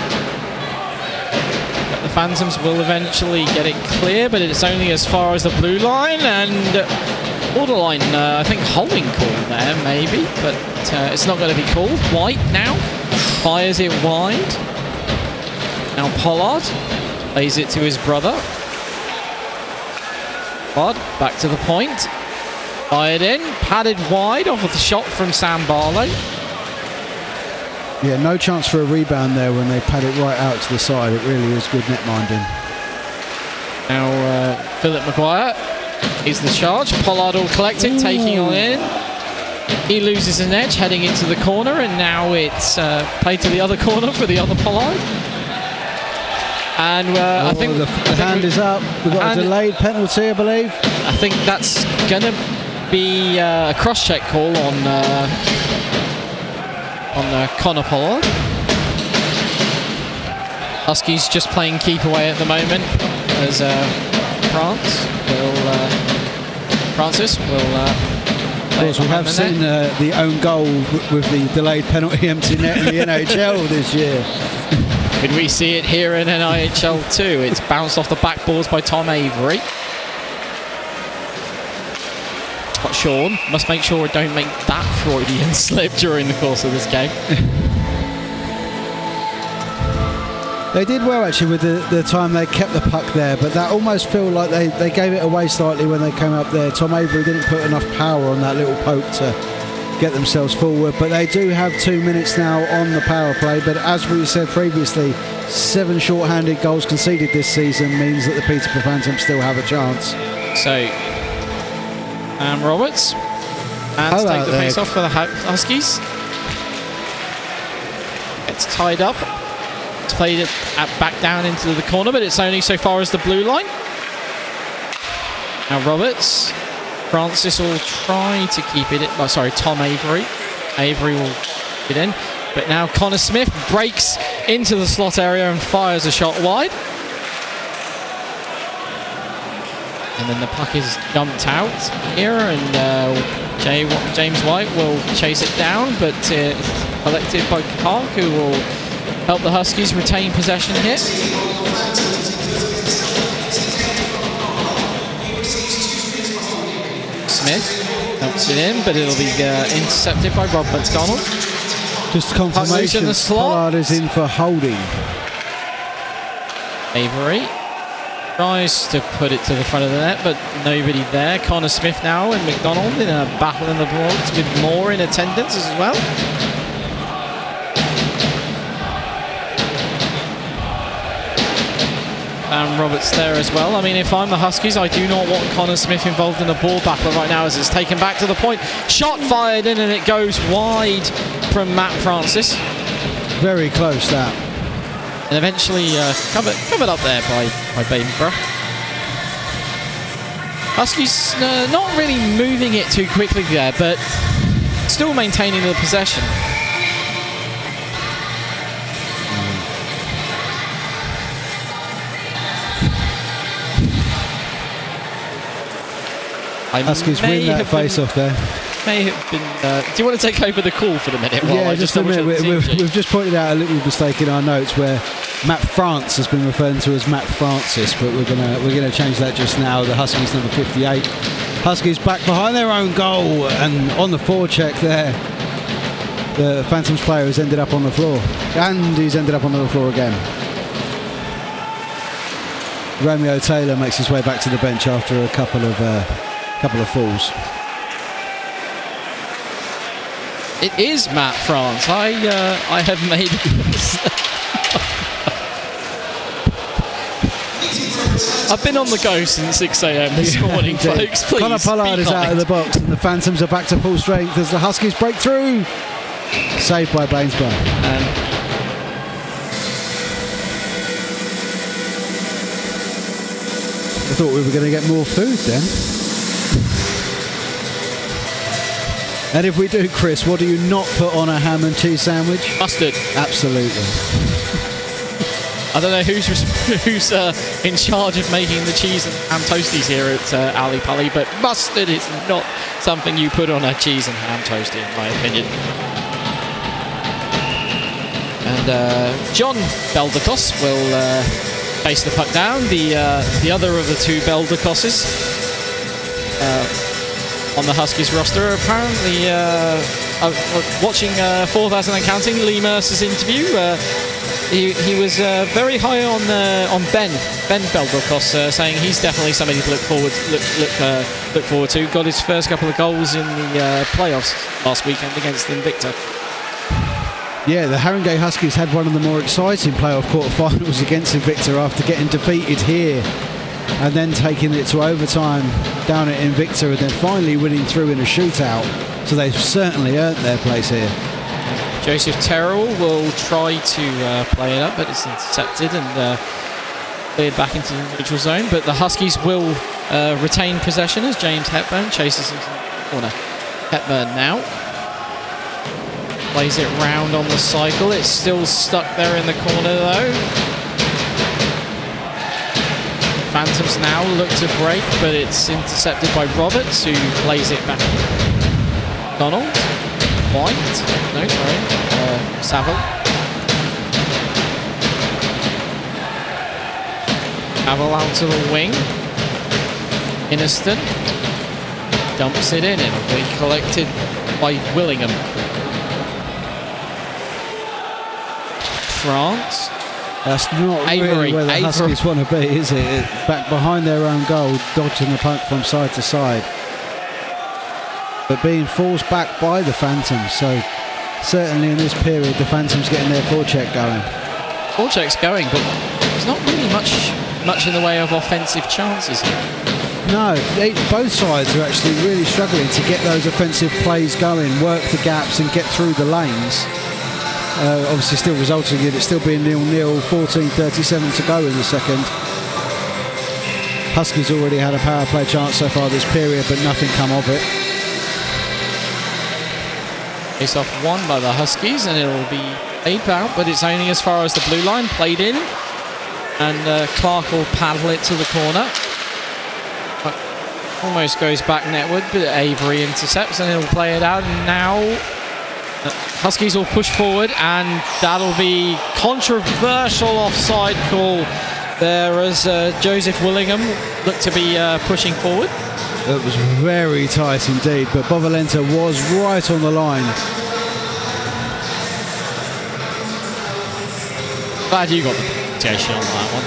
[SPEAKER 1] But the Phantoms will eventually get it clear, but it's only as far as the blue line, and borderline, I think, holding call there, maybe, but it's not going to be called. White now fires it wide. Now Pollard plays it to his brother. Pollard back to the point. Fired in, padded wide off of the shot from Sam Barlow.
[SPEAKER 2] Yeah, no chance for a rebound there when they pad it right out to the side. It really is good net minding.
[SPEAKER 1] Now Philip Maguire is the charge. Pollard will collect it, taking on in. He loses an edge heading into the corner, and now it's played to the other corner for the other Pollard. And I think
[SPEAKER 2] the hand is up. We've got a delayed penalty, I believe.
[SPEAKER 1] I think that's going to be a cross-check call on Connor Pollard. Huskies just playing keep away at the moment, as Francis will.
[SPEAKER 2] Of course, we have seen the own goal with the delayed penalty empty net in the NIHL this year.
[SPEAKER 1] Could we see it here in NIHL too? It's bounced off the backboards by Tom Avery. But Sean must make sure I don't make that Freudian slip during the course of this game.
[SPEAKER 2] They did well actually with the time they kept the puck there, but that almost felt like they gave it away slightly when they came up there. Tom Avery didn't put enough power on that little poke to get themselves forward, but they do have 2 minutes now on the power play. But as we said previously, 7 short-handed goals conceded this season means that the Peterborough Phantoms still have a chance.
[SPEAKER 1] So Roberts and to take the face off for the Huskies. It's tied up. It's played it back down into the corner, but it's only so far as the blue line. Now Roberts. Francis will try to keep it. Oh, sorry, Tom Avery. Avery will get in. But now Connor Smith breaks into the slot area and fires a shot wide. And then the puck is jumped out here, and James White will chase it down, but collected by Clark, who will help the Huskies retain possession here. Smith dumps it in, but it'll be intercepted by Rob McDonald.
[SPEAKER 2] Just confirmation,
[SPEAKER 1] in the slot.
[SPEAKER 2] Pollard is in for holding.
[SPEAKER 1] Avery Tries to put it to the front of the net, but nobody there. Connor Smith now and McDonald in a battle in the boards with Moore in attendance as well. And Roberts there as well. I mean, if I'm the Huskies, I do not want Connor Smith involved in a ball battle right now as it's taken back to the point. Shot fired in and it goes wide from Matt Francis.
[SPEAKER 2] Very close, that.
[SPEAKER 1] And eventually covered up there by Peterborough. Huskies not really moving it too quickly there, but still maintaining the possession.
[SPEAKER 2] Huskies win that face-off there.
[SPEAKER 1] May have been. Do you want to take over the call for the minute?
[SPEAKER 2] Yeah, just a minute. We've just pointed out a little mistake in our notes where Matt France has been referred to as Matt Francis, but we're gonna change that just now. The Huskies number 58. Huskies back behind their own goal and on the forecheck there. The Phantoms player has ended up on the floor, and he's ended up on the floor again. Romeo Taylor makes his way back to the bench after a couple of falls.
[SPEAKER 1] It is Matt France. I have made a mistake. I've been on the go since 6 a.m. this morning, folks. Please.
[SPEAKER 2] Connor Pollard is out of the box, and the Phantoms are back to full strength as the Huskies break through. Saved by Bainsborough. I thought we were going to get more food then. And if we do, Chris, what do you not put on a ham and cheese sandwich?
[SPEAKER 1] Mustard.
[SPEAKER 2] Absolutely.
[SPEAKER 1] I don't know who's in charge of making the cheese and ham toasties here at Ali Pali, but mustard is not something you put on a cheese and ham toastie, in my opinion. And John Beldacos will face the puck down. The other of the two Beldacoses on the Huskies roster. Apparently, watching 4,000 and counting, Lee Mercer's interview, he was very high on Ben Beldacos, saying he's definitely somebody to look forward to. Got his first couple of goals in the playoffs last weekend against Invicta.
[SPEAKER 2] Yeah, the Haringey Huskies had one of the more exciting playoff quarterfinals against Invicta after getting defeated here and then taking it to overtime down at Invicta and then finally winning through in a shootout. So they've certainly earned their place here.
[SPEAKER 1] Joseph Terrell will try to play it up, but it's intercepted and cleared back into the neutral zone. But the Huskies will retain possession as James Hepburn chases into the corner. Hepburn now plays it round on the cycle. It's still stuck there in the corner though. Phantoms now look to break, but it's intercepted by Roberts, who plays it back. Donald. White. No, sorry. Saville. Saville out to the wing. Inniston dumps it in. It'll be collected by Willingham. France.
[SPEAKER 2] That's not really where the Huskies want to be, is it? Back behind their own goal, dodging the puck from side to side. But being forced back by the Phantoms, so certainly in this period, the Phantoms getting their forecheck going.
[SPEAKER 1] Forecheck's going, but there's not really much in the way of offensive chances here.
[SPEAKER 2] No, both sides are actually really struggling to get those offensive plays going, work the gaps and get through the lanes. Obviously still resulting in it still being 0-0, 14:37 to go in the second. Huskies already had a power play chance so far this period, but nothing come of it.
[SPEAKER 1] Face off won by the Huskies, and it'll be played out, but it's only as far as the blue line, played in, and Clark will paddle it to the corner. Almost goes back netward, but Avery intercepts, and he'll play it out, and now Huskies will push forward, and that'll be controversial offside call there as Joseph Willingham looked to be pushing forward.
[SPEAKER 2] It was very tight indeed, but Bovalenta was right on the line.
[SPEAKER 1] Glad you got the pronunciation on that one.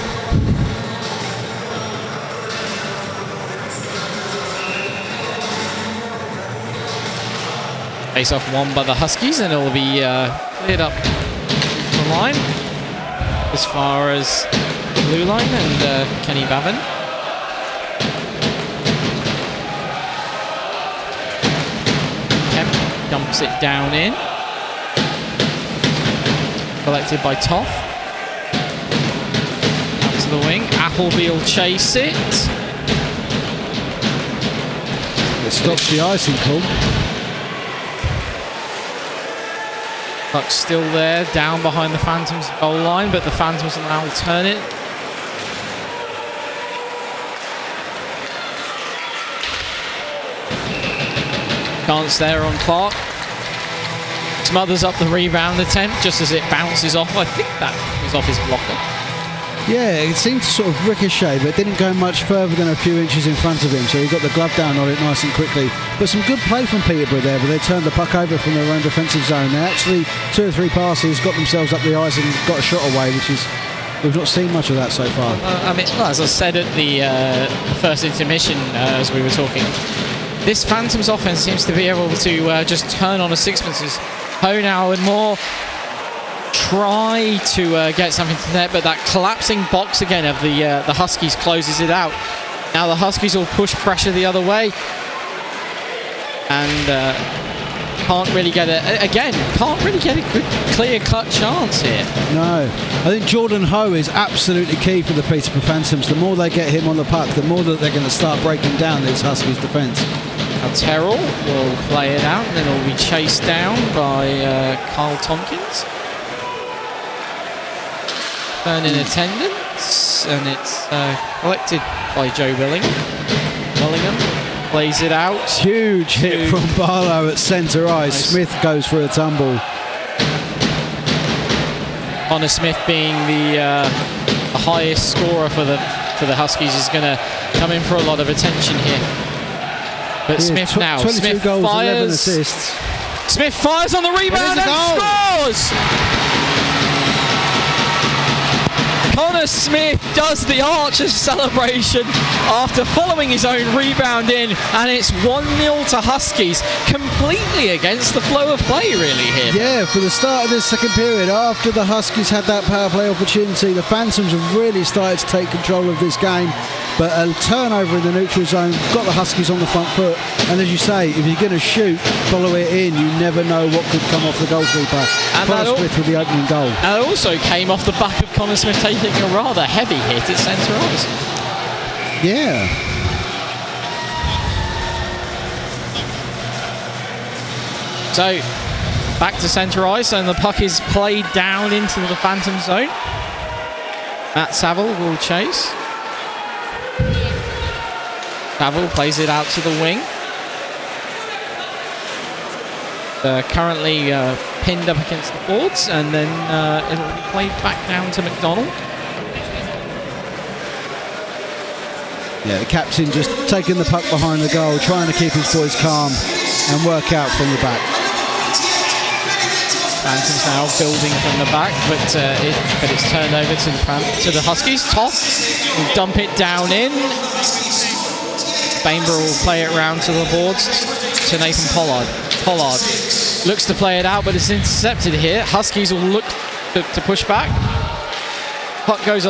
[SPEAKER 1] Face off won by the Huskies, and it'll be cleared up the line as far as the blue line and Kenny Bavin. Kemp dumps it down in. Collected by Toff. Up to the wing. Appleby will chase it.
[SPEAKER 2] It stops the icing call.
[SPEAKER 1] Puck's still there, down behind the Phantoms goal line, but the Phantoms will now turn it. Chance there on Clark. Smothers up the rebound attempt just as it bounces off. I think that was off his blocker.
[SPEAKER 2] Yeah, it seemed to sort of ricochet, but it didn't go much further than a few inches in front of him, so he got the glove down on it nice and quickly. But some good play from Peterborough there, but they turned the puck over from their own defensive zone. They actually, 2 or 3 passes, got themselves up the ice and got a shot away, which is, we've not seen much of that so far.
[SPEAKER 1] I mean, well, as I said at the first intermission as we were talking, this Phantoms offense seems to be able to just turn on a sixpences. Honau and Moore try to get something to net, but that collapsing box again of the Huskies closes it out. Now the Huskies will push pressure the other way and can't really get a good clear-cut chance here.
[SPEAKER 2] No, I think Jordan Ho is absolutely key for the Peterborough Phantoms. The more they get him on the puck, the more that they're going to start breaking down this Huskies defence.
[SPEAKER 1] Now Terrell will play it out and then it'll be chased down by Carl Tompkins. Turn in attendance, and it's collected by Joe Willingham. Plays it out.
[SPEAKER 2] Huge hit from Barlow at centre ice. Nice. Smith goes for a tumble.
[SPEAKER 1] Connor Smith, being the highest scorer for the Huskies, is going to come in for a lot of attention here. But Smith now.
[SPEAKER 2] 22
[SPEAKER 1] Smith
[SPEAKER 2] goals,
[SPEAKER 1] fires.
[SPEAKER 2] 11 assists.
[SPEAKER 1] Smith fires on the rebound and scores! Connor Smith does the Archers celebration after following his own rebound in, and it's 1-0 to Huskies, completely against the flow of play really here.
[SPEAKER 2] Yeah, for the start of this second period, after the Huskies had that power play opportunity, the Phantoms have really started to take control of this game, but a turnover in the neutral zone got the Huskies on the front foot, and as you say, if you're going to shoot, follow it in, you never know what could come off the goalkeeper.
[SPEAKER 1] And
[SPEAKER 2] Connor Smith with the opening goal.
[SPEAKER 1] And it also came off the back of Connor Smith taking a rather heavy hit at centre ice.
[SPEAKER 2] Yeah.
[SPEAKER 1] So, back to centre ice, and the puck is played down into the Phantom zone. Matt Saville will chase. Saville plays it out to the wing. Currently pinned up against the boards, and then it'll be played back down to McDonald.
[SPEAKER 2] Yeah, the captain just taking the puck behind the goal, trying to keep his boys calm and work out from the back.
[SPEAKER 1] Phantoms now building from the back, but it's turned over to the Huskies. Toff will dump it down in. Bainborough will play it round to the boards to Nathan Pollard. Pollard looks to play it out, but it's intercepted here. Huskies will look to push back. Puck goes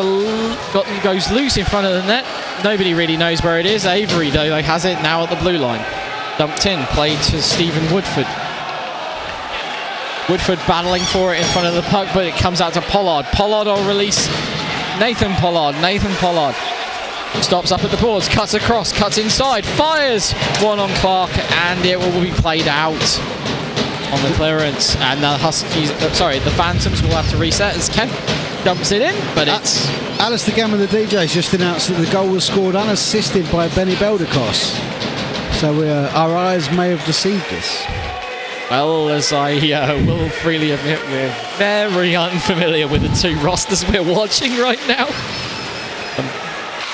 [SPEAKER 1] loose in front of the net. Nobody really knows where it is. Avery, though, has it now at the blue line. Dumped in, played to Stephen Woodford. Woodford battling for it in front of the puck, but it comes out to Pollard. Pollard will release Nathan Pollard. Nathan Pollard stops up at the boards, cuts across, cuts inside, fires one on Clark, and it will be played out on the clearance. And the the Phantoms will have to reset as Kemp dumps it in, but it's...
[SPEAKER 2] Alistair Gammon, the DJ's just announced that the goal was scored unassisted by Benny Beldacos. So our eyes may have deceived us.
[SPEAKER 1] Well, as I will freely admit, we're very unfamiliar with the two rosters we're watching right now.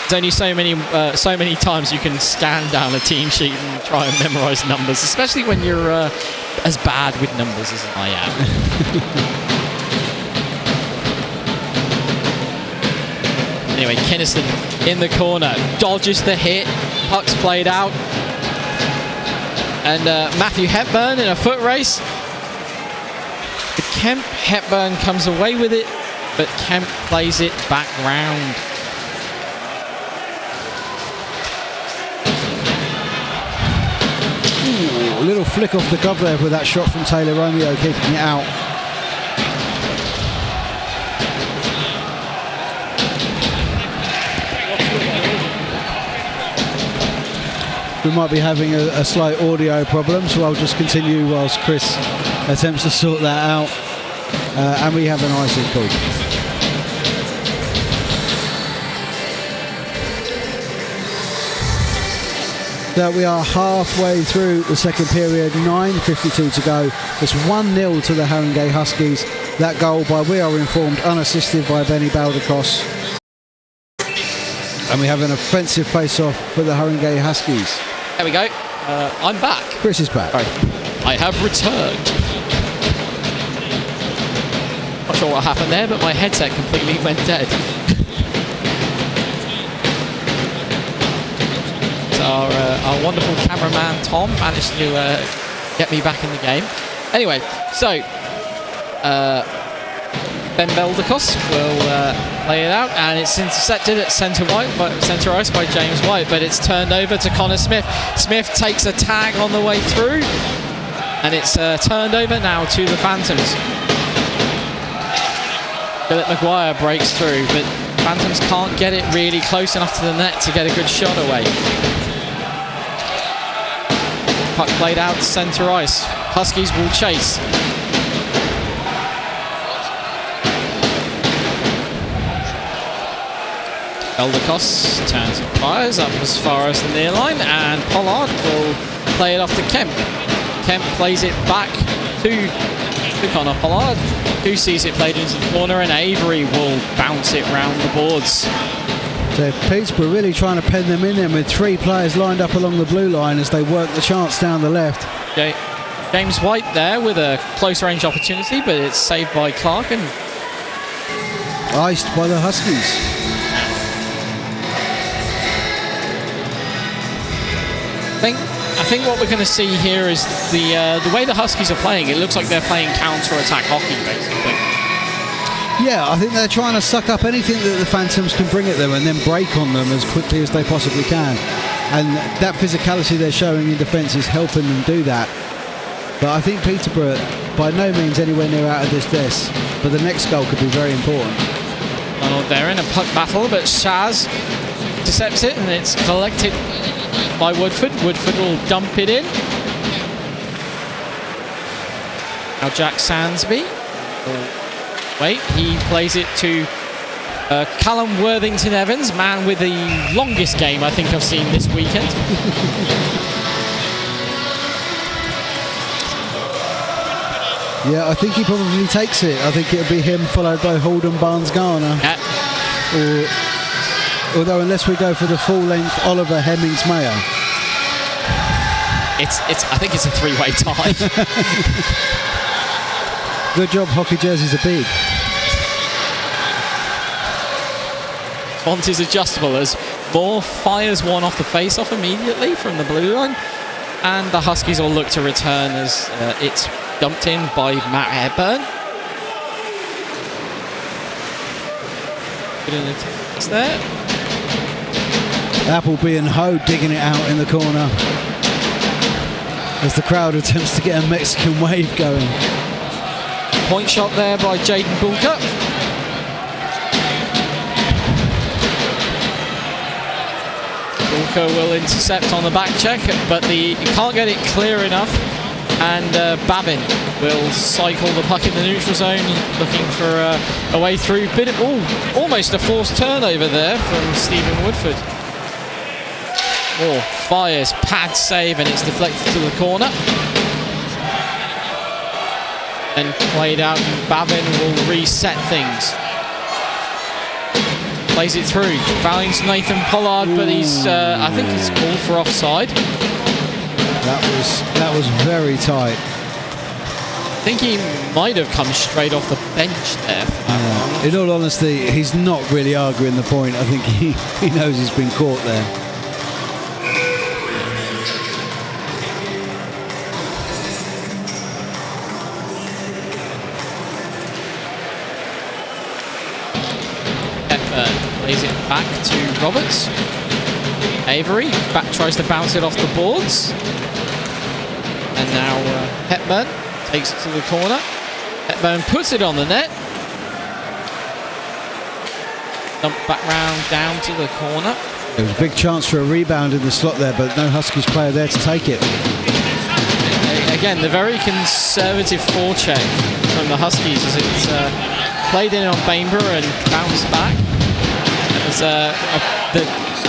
[SPEAKER 1] There's only so many times you can scan down a team sheet and try and memorise numbers, especially when you're as bad with numbers as I am. Anyway, Kinniston in the corner, dodges the hit, puck's played out. and Matthew Hepburn in a foot race. But Kemp, Hepburn comes away with it, but Kemp plays it back round.
[SPEAKER 2] Ooh, a little flick off the glove there with that shot from Taylor Romeo, keeping it out. We might be having a slight audio problem, so I'll just continue whilst Chris attempts to sort that out. And we have an icicle. So we are halfway through the second period, 9:52 to go. Just 1-0 to the Haringey Huskies. That goal, by we are informed, unassisted by Benny Baldacos. And we have an offensive face-off for the Haringey Huskies.
[SPEAKER 1] There we go. I'm back.
[SPEAKER 2] Chris is back.
[SPEAKER 1] Sorry. I have returned. Not sure what happened there, but my headset completely went dead. So our wonderful cameraman Tom managed to get me back in the game. Anyway, so Ben Baldacos will play it out, and it's intercepted at centre ice by James White, but it's turned over to Connor Smith. Smith takes a tag on the way through, and it's turned over now to the Phantoms. Philip Maguire breaks through, but Phantoms can't get it really close enough to the net to get a good shot away. Puck played out centre ice. Huskies will chase. Baldacos turns and fires up as far as the near line, and Pollard will play it off to Kemp. Kemp plays it back to Connor Pollard, who sees it played into the corner, and Avery will bounce it round the boards.
[SPEAKER 2] So Peterborough really trying to pen them in there with 3 players lined up along the blue line as they work the chance down the left.
[SPEAKER 1] James White there with a close range opportunity, but it's saved by Clark and
[SPEAKER 2] iced by the Huskies.
[SPEAKER 1] I think what we're going to see here is the way the Huskies are playing. It looks like they're playing counter-attack hockey, basically.
[SPEAKER 2] Yeah, I think they're trying to suck up anything that the Phantoms can bring at them and then break on them as quickly as they possibly can. And that physicality they're showing in defence is helping them do that. But I think Peterborough, by no means anywhere near out of this, but the next goal could be very important.
[SPEAKER 1] Well, they're in a puck battle, but Shaz intercepts it, and it's collected by Woodford. Woodford will dump it in. Now Jack Sansby. Wait, he plays it to Callum Worthington Evans, man with the longest game I think I've seen this weekend.
[SPEAKER 2] Yeah, I think he probably takes it. I think it'll be him followed by Holden Barnes-Garner.
[SPEAKER 1] Yeah.
[SPEAKER 2] Although unless we go for the full-length Oliver Hemmings-Mayer.
[SPEAKER 1] I think it's a 3-way tie.
[SPEAKER 2] Good job, hockey jerseys are big.
[SPEAKER 1] Font is adjustable as Moore fires one off the face-off immediately from the blue line, and the Huskies will look to return as it's dumped in by Matt Hepburn. Good in attempts there.
[SPEAKER 2] Appleby and Ho digging it out in the corner as the crowd attempts to get a Mexican wave going.
[SPEAKER 1] Point shot there by Jaden Bulker. Bulker will intercept on the back check, but he can't get it clear enough, and Bavin will cycle the puck in the neutral zone, looking for a way through. Almost a forced turnover there from Stephen Woodford. Moore fires, pad save, and it's deflected to the corner. And played out, and Bavin will reset things. Plays it through, fouling Nathan Pollard, but he's, I think he's called for offside.
[SPEAKER 2] That was very tight.
[SPEAKER 1] I think he might have come straight off the bench there.
[SPEAKER 2] In all honesty, he's not really arguing the point. I think he knows he's been caught there.
[SPEAKER 1] Hepburn plays it back to Roberts. Avery tries to bounce it off the boards. And now Hepburn takes it to the corner. Hepburn puts it on the net. Dump back round down to the corner.
[SPEAKER 2] There was a big chance for a rebound in the slot there, but no Huskies player there to take it.
[SPEAKER 1] Again, the very conservative forecheck from the Huskies as it's played in on Bainborough and bounced back. As the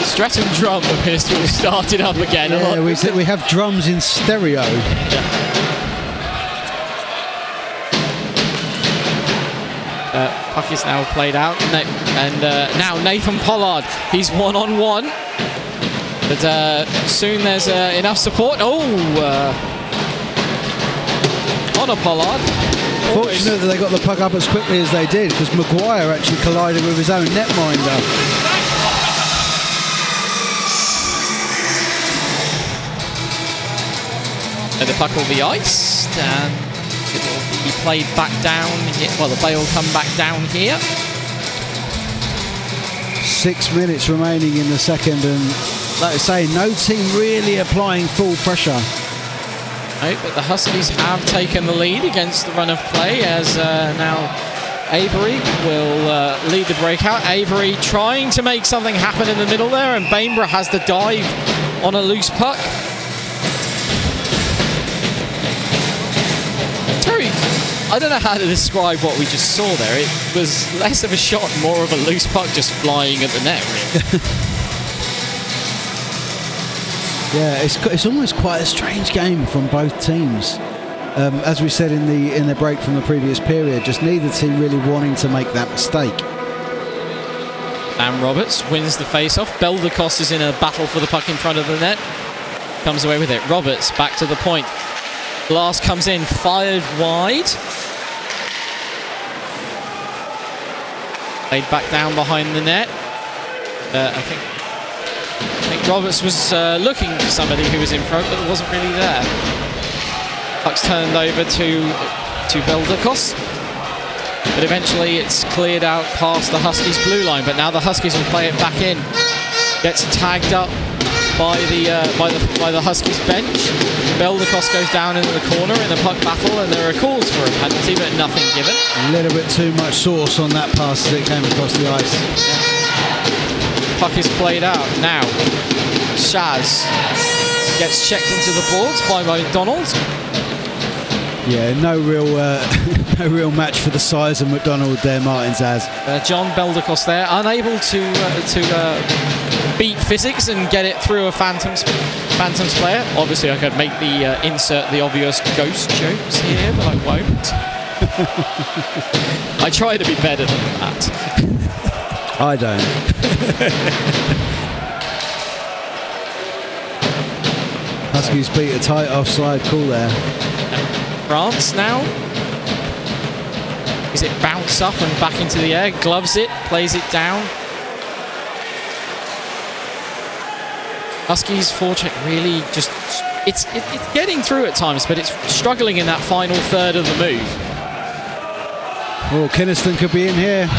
[SPEAKER 1] Stratton drum appears to have started up again.
[SPEAKER 2] Yeah, we have drums in stereo.
[SPEAKER 1] Yeah. Puck is now played out, and now Nathan Pollard, he's one-on-one, but soon there's enough support. Connor Pollard.
[SPEAKER 2] Fortunate that they got the puck up as quickly as they did, because Maguire actually collided with his own netminder.
[SPEAKER 1] And the puck will be iced, and it will be played back down. Well, the play will come back down here.
[SPEAKER 2] 6 minutes remaining in the second, and like I say, no team really applying full pressure.
[SPEAKER 1] No, but the Huskies have taken the lead against the run of play, as now Avery will lead the breakout. Avery trying to make something happen in the middle there, and Bainborough has the dive on a loose puck. I don't know how to describe what we just saw there. It was less of a shot, more of a loose puck just flying at the net, really.
[SPEAKER 2] Yeah, it's almost quite a strange game from both teams. As we said in the break from the previous period, just neither team really wanting to make that mistake.
[SPEAKER 1] Sam Roberts wins the face-off. Belderkos is in a battle for the puck in front of the net. Comes away with it. Roberts back to the point. Glass comes in, fired wide. Played back down behind the net. I think Roberts was looking for somebody who was in front, but wasn't really there. Puck's turned over to Belderkos, but eventually it's cleared out past the Huskies' blue line. But now the Huskies will play it back in. Gets tagged up by the Huskies bench. Belderkos goes down into the corner in the puck battle, and there are calls for a penalty, but nothing given.
[SPEAKER 2] A little bit too much sauce on that pass as it came across the ice.
[SPEAKER 1] Yeah. Puck is played out now. Shaz gets checked into the boards by McDonald.
[SPEAKER 2] Yeah, no real match for the size of McDonald there, Martin Zaz.
[SPEAKER 1] John Belderkos there, unable to beat physics and get it through a Phantoms player. Obviously, I could make the insert the obvious ghost jokes here, but I won't. I try to be better than that.
[SPEAKER 2] I don't. Huskies beat a tight offside call there.
[SPEAKER 1] France now. Is it bounce up and back into the air? Gloves it, plays it down. Huskies forecheck really just it's getting through at times, but it's struggling in that final third of the move.
[SPEAKER 2] Oh, Kynaston could be in here.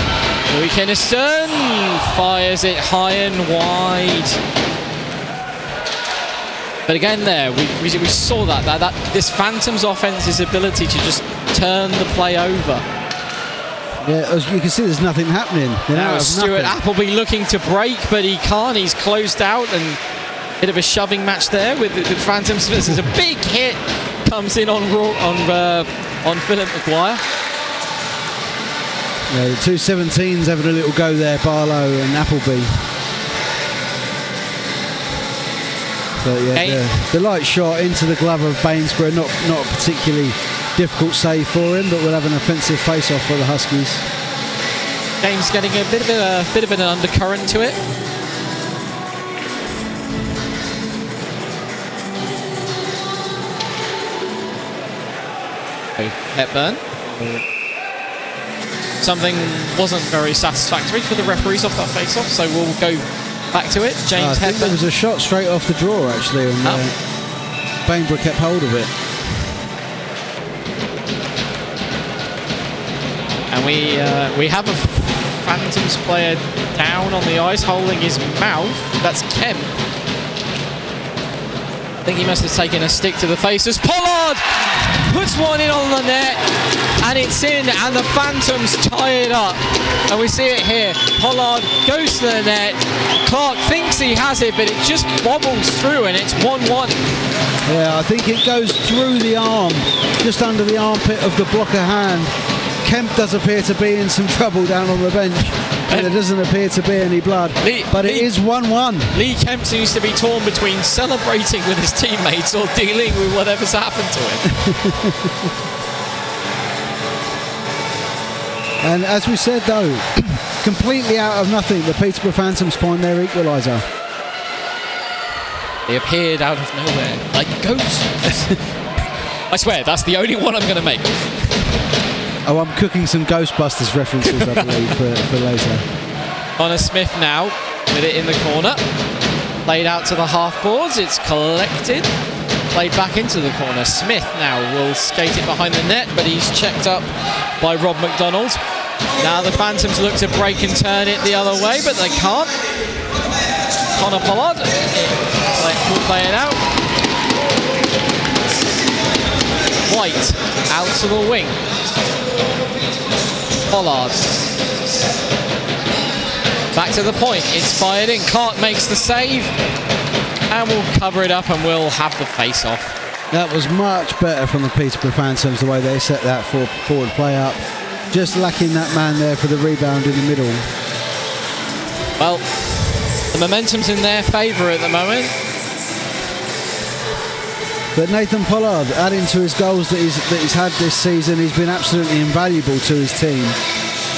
[SPEAKER 1] Louis Kynaston fires it high and wide. But again, there we saw that this Phantoms offense's ability to just turn the play over.
[SPEAKER 2] Yeah, as you can see, there's nothing happening.
[SPEAKER 1] Now Stuart Appleby looking to break, but he can't. He's closed out, and bit of a shoving match there with the Phantoms. This is a big hit, comes in on Philip Maguire.
[SPEAKER 2] Yeah, the two 17s having a little go there, Barlow and Appleby. But yeah, the light shot into the glove of Bainsborough, not a particularly difficult save for him, but we'll have an offensive face-off for the Huskies.
[SPEAKER 1] Game's getting a bit of an undercurrent to it. Hepburn. Something wasn't very satisfactory for the referees off that face-off, so we'll go back to it. James Hepburn.
[SPEAKER 2] There was a shot straight off the draw, actually, and Bainborough kept hold of it.
[SPEAKER 1] And we have a Phantoms player down on the ice, holding his mouth. That's Kemp. I think he must have taken a stick to the face as Pollard puts one in on the net, and it's in, and the Phantoms tie it up. And we see it here. Pollard goes to the net. Clark thinks he has it, but it just bobbles through, and it's 1-1.
[SPEAKER 2] Yeah, I think it goes through the arm, just under the armpit of the blocker hand. Kemp does appear to be in some trouble down on the bench, and there doesn't appear to be any blood. But it is 1-1.
[SPEAKER 1] Lee Kemp seems to be torn between celebrating with his teammates or dealing with whatever's happened to him.
[SPEAKER 2] And as we said, though, completely out of nothing, the Peterborough Phantoms find their equaliser.
[SPEAKER 1] They appeared out of nowhere, like ghosts. I swear, that's the only one I'm going to make.
[SPEAKER 2] Oh, I'm cooking some Ghostbusters references, I believe, for later.
[SPEAKER 1] Connor Smith now with it in the corner. Played out to the half boards. It's collected. Played back into the corner. Smith now will skate it behind the net, but he's checked up by Rob McDonald. Now the Phantoms look to break and turn it the other way, but they can't. Connor Pollard will play it out. White out to the wing. Pollard. Back to the point. It's fired in. Clark makes the save. And we'll cover it up and we'll have the face-off.
[SPEAKER 2] That was much better from the Peterborough Phantoms, the way they set that forward play up. Just lacking that man there for the rebound in the middle.
[SPEAKER 1] Well, the momentum's in their favour at the moment.
[SPEAKER 2] But Nathan Pollard, adding to his goals that he's had this season, he's been absolutely invaluable to his team.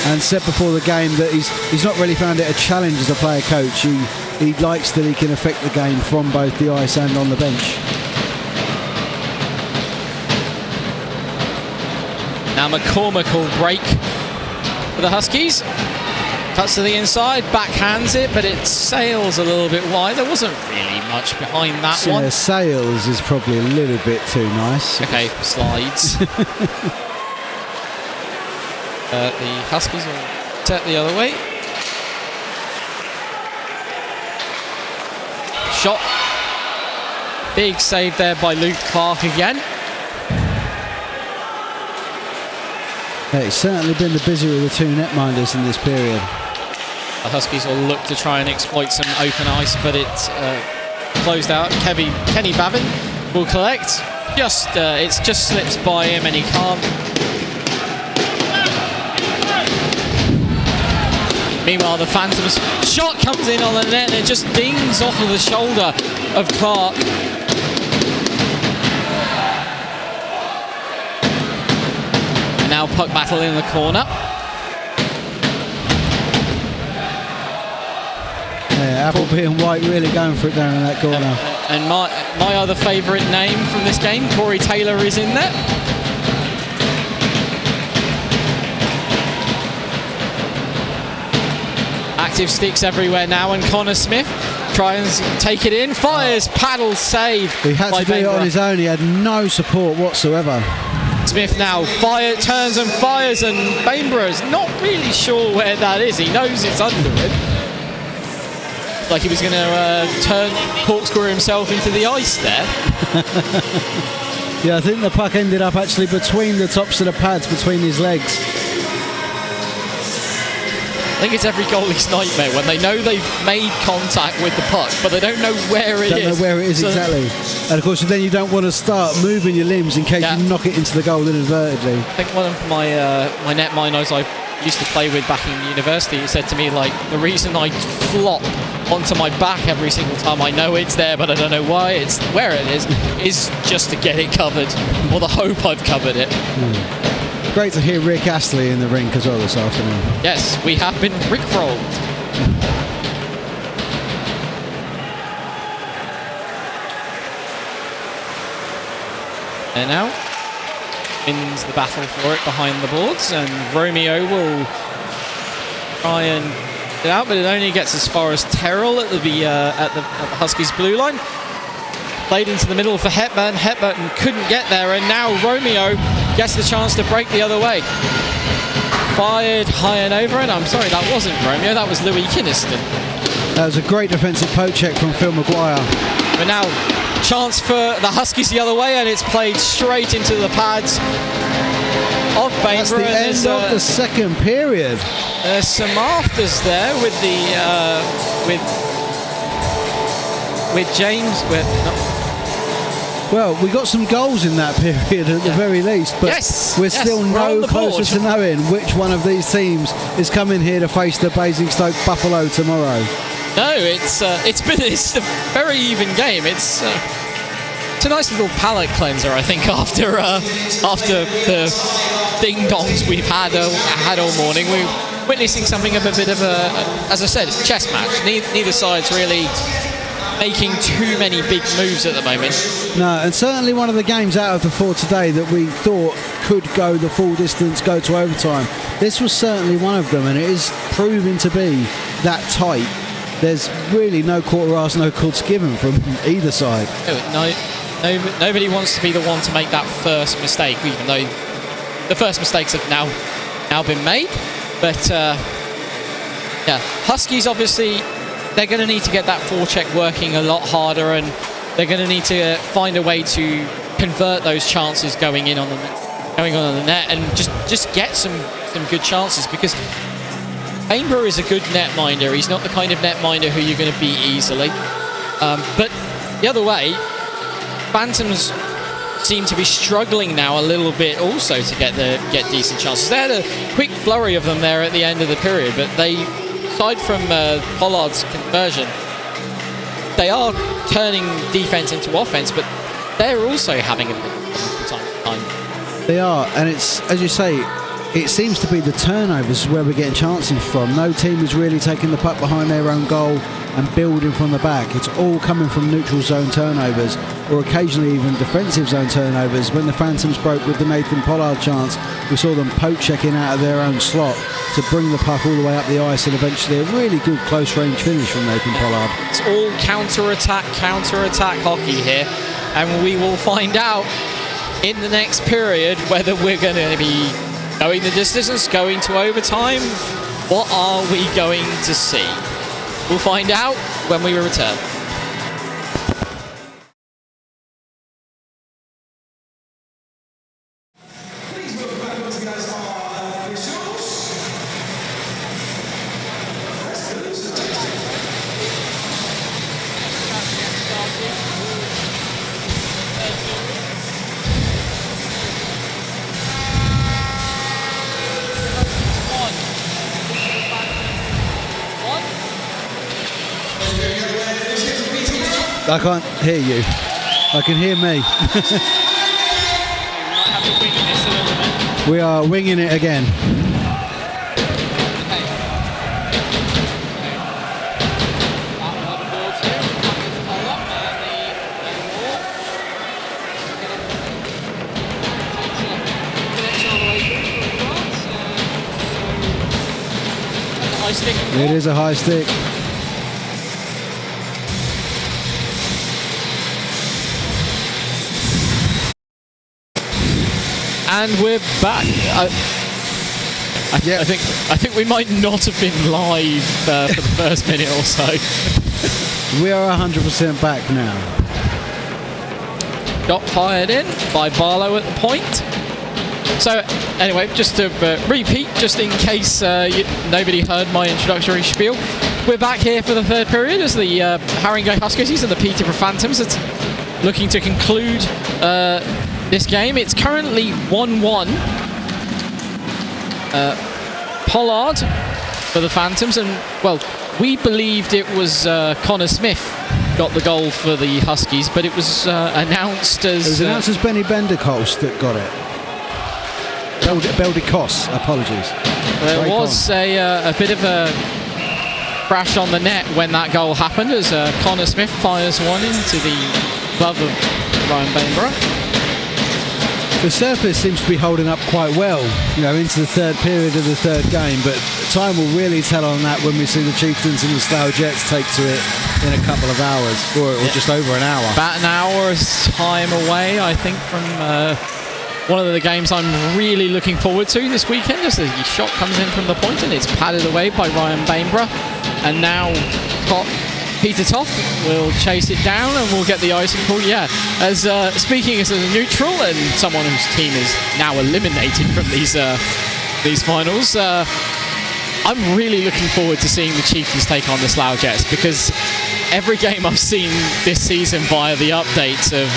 [SPEAKER 2] And said before the game that he's not really found it a challenge as a player coach. He likes that he can affect the game from both the ice and on the bench.
[SPEAKER 1] Now McCormack will break for the Huskies. Cuts to the inside, backhands it, but it sails a little bit wide. There wasn't really much behind that one.
[SPEAKER 2] Yeah, sails is probably a little bit too nice.
[SPEAKER 1] Okay, slides. The Huskies will set the other way. Shot. Big save there by Luke Clark again.
[SPEAKER 2] Yeah, he's certainly been the busier of the two netminders in this period.
[SPEAKER 1] The Huskies will look to try and exploit some open ice, but it's closed out. Kenny Bavin will collect. It just slips by him and he can't. Meanwhile, the Phantoms shot comes in on the net and it just dings off of the shoulder of Clark. And now puck battle in the corner.
[SPEAKER 2] Yeah, Appleby and White really going for it down in that corner.
[SPEAKER 1] And my other favourite name from this game, Corey Taylor, is in there. Active sticks everywhere now, and Connor Smith tries to take it in, fires, paddle, save.
[SPEAKER 2] He had to do it on his own. He had no support whatsoever.
[SPEAKER 1] Smith now turns and fires, and Bainborough's not really sure where that is. He knows it's under it. Like he was going to corkscrew himself into the ice there.
[SPEAKER 2] Yeah, I think the puck ended up actually between the tops of the pads, between his legs.
[SPEAKER 1] I think it's every goalie's nightmare when they know they've made contact with the puck, but they don't know where it is.
[SPEAKER 2] Don't know where it is, exactly. And of course, then you don't want to start moving your limbs in case you knock it into the goal inadvertently.
[SPEAKER 1] I think one of my netminders I used to play with back in university said to me, like, the reason I flop onto my back every single time I know it's there, but I don't know why it's where it is just to get it covered, or the hope I've covered it.
[SPEAKER 2] Great to hear Rick Astley in the rink as well this afternoon.
[SPEAKER 1] Yes, we have been rickrolled. And now wins the battle for it behind the boards, and Romeo will try and get out, but it only gets as far as Terrell at the Huskies blue line. Played into the middle for Hepburn. Hepburn couldn't get there, and now Romeo gets the chance to break the other way. fired high and over, and I'm sorry, that wasn't Romeo, that was Louis Kinniston.
[SPEAKER 2] That was a great defensive poke check from Phil Maguire.
[SPEAKER 1] But now, chance for the Huskies the other way, and it's played straight into the pads of Bainborough.
[SPEAKER 2] That's the end of the second period.
[SPEAKER 1] There's some afters there with the with James.
[SPEAKER 2] Well, we got some goals in that period at the very least, but we're still no closer to knowing which one of these teams is coming here to face the Basingstoke Buffalo tomorrow.
[SPEAKER 1] No, it's a very even game. It's a nice little palate cleanser, I think, after the ding dongs we've had all morning. We're witnessing something of a bit of a, as I said, chess match. Neither side's really making too many big moves at the moment.
[SPEAKER 2] No, and certainly one of the games out of the four today that we thought could go the full distance, go to overtime. This was certainly one of them, and it is proving to be that tight. There's really no quarter arse, no quarter given from either side.
[SPEAKER 1] Nobody wants to be the one to make that first mistake, even though the first mistakes have now been made. But yeah, Huskies obviously, they're going to need to get that forecheck working a lot harder, and they're going to need to find a way to convert those chances going on the net, and just get some good chances, because Bainborough is a good netminder. He's not the kind of netminder who you're going to beat easily. But the other way, Phantoms seem to be struggling now a little bit also to get decent chances. They had a quick flurry of them there at the end of the period, but they, aside from Pollard's conversion, they are turning defense into offense, but they're also having a bit of from time to time.
[SPEAKER 2] They are, and it's, as you say, it seems to be the turnovers where we're getting chances from. No team is really taking the puck behind their own goal and building from the back. It's all coming from neutral zone turnovers, or occasionally even defensive zone turnovers. When the Phantoms broke with the Nathan Pollard chance, we saw them poke checking out of their own slot to bring the puck all the way up the ice, and eventually a really good close range finish from Nathan Pollard.
[SPEAKER 1] It's all counter-attack hockey here, and we will find out in the next period whether we're going to be going the distance, going to overtime. What are we going to see? We'll find out when we return.
[SPEAKER 2] I can't hear you. I can hear me. We are winging it again. It is a high stick.
[SPEAKER 1] And we're back. I think we might not have been live for the first minute or so.
[SPEAKER 2] We are 100% back now.
[SPEAKER 1] Got fired in by Barlow at the point. So anyway, just to repeat, just in case nobody heard my introductory spiel, we're back here for the third period as the Haringey Huskies and the Peterborough Phantoms are looking to conclude this game. It's currently 1-1. Pollard for the Phantoms, and well, we believed it was Connor Smith got the goal for the Huskies, but it was announced as...
[SPEAKER 2] It was announced as Benny Bendercost that got it. Beldicos, apologies.
[SPEAKER 1] There was a bit of a crash on the net when that goal happened, as Connor Smith fires one into the glove of Ryan Bainborough.
[SPEAKER 2] The surface seems to be holding up quite well, you know, into the third period of the third game, but time will really tell on that when we see the Chieftains and the Slough Jets take to it in a couple of hours, or just over an hour.
[SPEAKER 1] About an hour's time away, I think, from one of the games I'm really looking forward to this weekend, as the shot comes in from the point and it's padded away by Ryan Bainborough. And now Peter Toft will chase it down and we'll get the icing call. Yeah, as speaking as a neutral and someone whose team is now eliminated from these finals, I'm really looking forward to seeing the Chieftains take on the Slough Jets, because every game I've seen this season via the updates of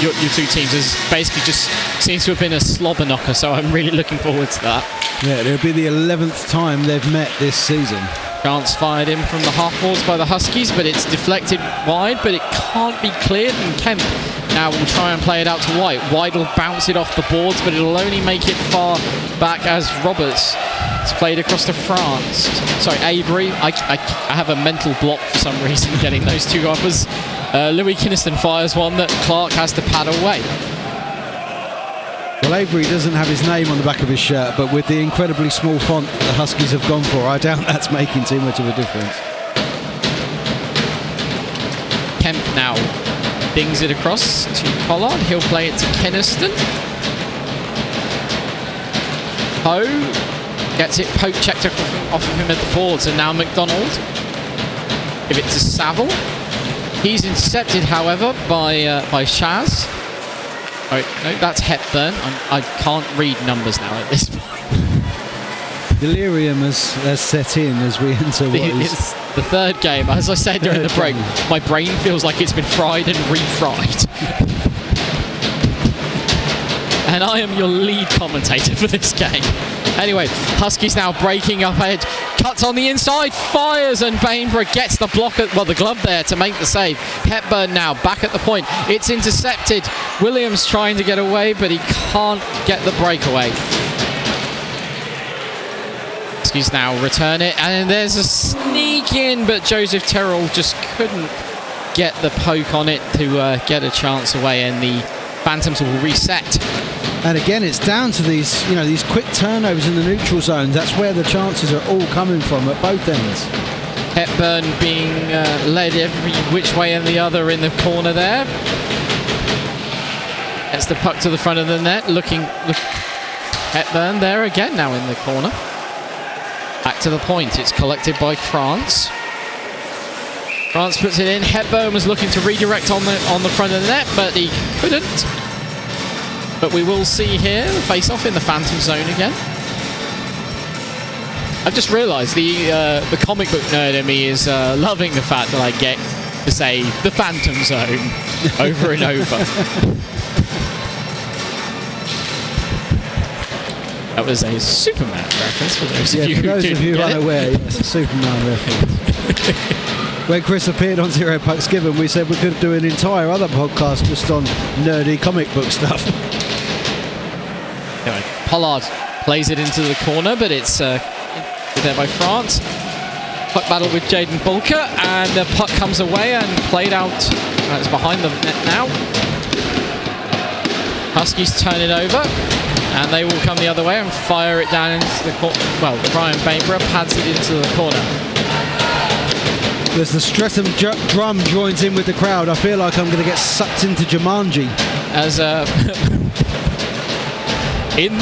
[SPEAKER 1] your two teams has basically just seems to have been a slobber knocker, so I'm really looking forward to that.
[SPEAKER 2] Yeah, it'll be the 11th time they've met this season.
[SPEAKER 1] Chance fired in from the half balls by the Huskies, but it's deflected wide, but it can't be cleared, and Kemp now will try and play it out to White. White will bounce it off the boards, but it'll only make it far back as Roberts. It's played across to France. Sorry, Avery. I have a mental block for some reason getting those two uppers. Louis Kynaston fires one that Clark has to pad away.
[SPEAKER 2] Well, Avery doesn't have his name on the back of his shirt, but with the incredibly small font that the Huskies have gone for, I doubt that's making too much of a difference.
[SPEAKER 1] Kemp now dings it across to Pollard. He'll play it to Kynaston. Poe gets it poke checked off of him at the boards, and now McDonald. Give it to Saville. He's intercepted, however, by Shaz. Oh, no, that's Hepburn. I can't read numbers now at this point.
[SPEAKER 2] Delirium has set in as we enter what is
[SPEAKER 1] it's the third game. As I said during the break, my brain feels like it's been fried and refried. And I am your lead commentator for this game. Anyway, Huskies now breaking up edge. Cuts on the inside, fires, and Bainborough gets the block, the glove there to make the save. Hepburn now back at the point. It's intercepted. Williams trying to get away, but he can't get the breakaway. Huskies now return it, and there's a sneak in, but Joseph Terrell just couldn't get the poke on it to get a chance away, and the Phantoms will reset.
[SPEAKER 2] And again, it's down to these quick turnovers in the neutral zones. That's where the chances are all coming from at both ends.
[SPEAKER 1] Hepburn being led every which way and the other in the corner there. Gets the puck to the front of the net. Hepburn there again now in the corner. Back to the point. It's collected by France. France puts it in. Hepburn was looking to redirect on the front of the net, but he couldn't. But we will see here the face-off in the Phantom Zone again. I've just realised the comic book nerd in me is loving the fact that I get to say the Phantom Zone over and over. That was a Superman reference for those of you who didn't get it.
[SPEAKER 2] Unaware, yes, a Superman reference. When Chris appeared on Zero Pucks Given, we said we could do an entire other podcast just on nerdy comic book stuff.
[SPEAKER 1] Anyway, Pollard plays it into the corner, but it's there by France. Puck battle with Jaden Bulker, and the puck comes away and played out. It's behind the net now. Huskies turn it over, and they will come the other way and fire it down into the corner. Well, Ryan Bainborough pads it into the corner.
[SPEAKER 2] As the Streatham drum joins in with the crowd, I feel like I'm going to get sucked into Jumanji.
[SPEAKER 1] As in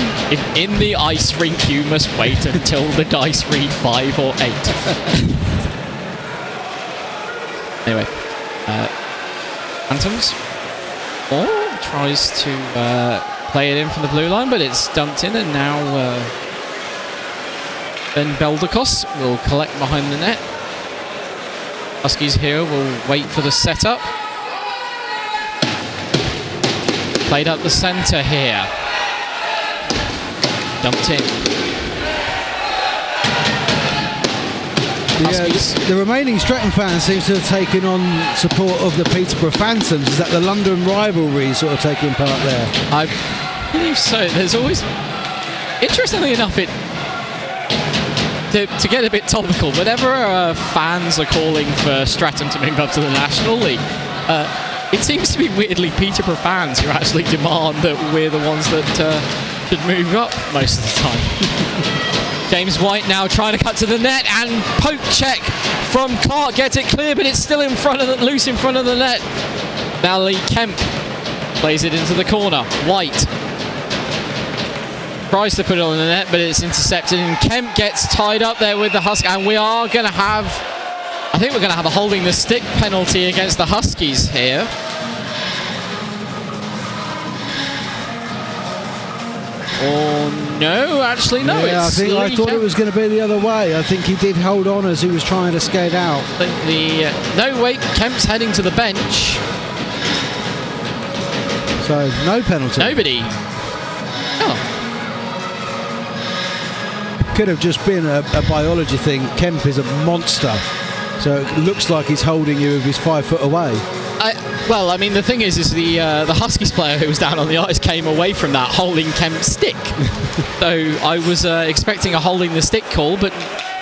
[SPEAKER 1] the ice rink, you must wait until the dice read 5 or 8. Anyway, Phantoms tries to play it in from the blue line, but it's dumped in, and now Ben Beldakos will collect behind the net. Huskies here will wait for the setup. Played up the centre here. Dumped in.
[SPEAKER 2] The remaining Stretton fans seems to have taken on support of the Peterborough Phantoms. Is that the London rivalry sort of taking part there?
[SPEAKER 1] I believe so. There's always, interestingly enough, to get a bit topical, whenever fans are calling for Stratton to move up to the National League, it seems to be weirdly Peterborough fans who actually demand that we're the ones that should move up most of the time. James White now trying to cut to the net, and poke check from Clark gets it clear, but it's still loose in front of the net. Now Lee Kemp plays it into the corner. White Tries to put it on the net, but it's intercepted, and Kemp gets tied up there with the Huskies, and we are going to have, I think we're going to have a holding the stick penalty against the Huskies here. Or no, actually no.
[SPEAKER 2] Yeah, I thought it was going to be the other way. I think he did hold on as he was trying to skate out.
[SPEAKER 1] No, wait, Kemp's heading to the bench.
[SPEAKER 2] So no penalty.
[SPEAKER 1] Nobody. Oh.
[SPEAKER 2] Could have just been a biology thing. Kemp is a monster, so it looks like he's holding you if he's 5 foot away.
[SPEAKER 1] Well, I mean, the thing is the Huskies player who was down on the ice came away from that holding Kemp's stick. So I was expecting a holding the stick call, but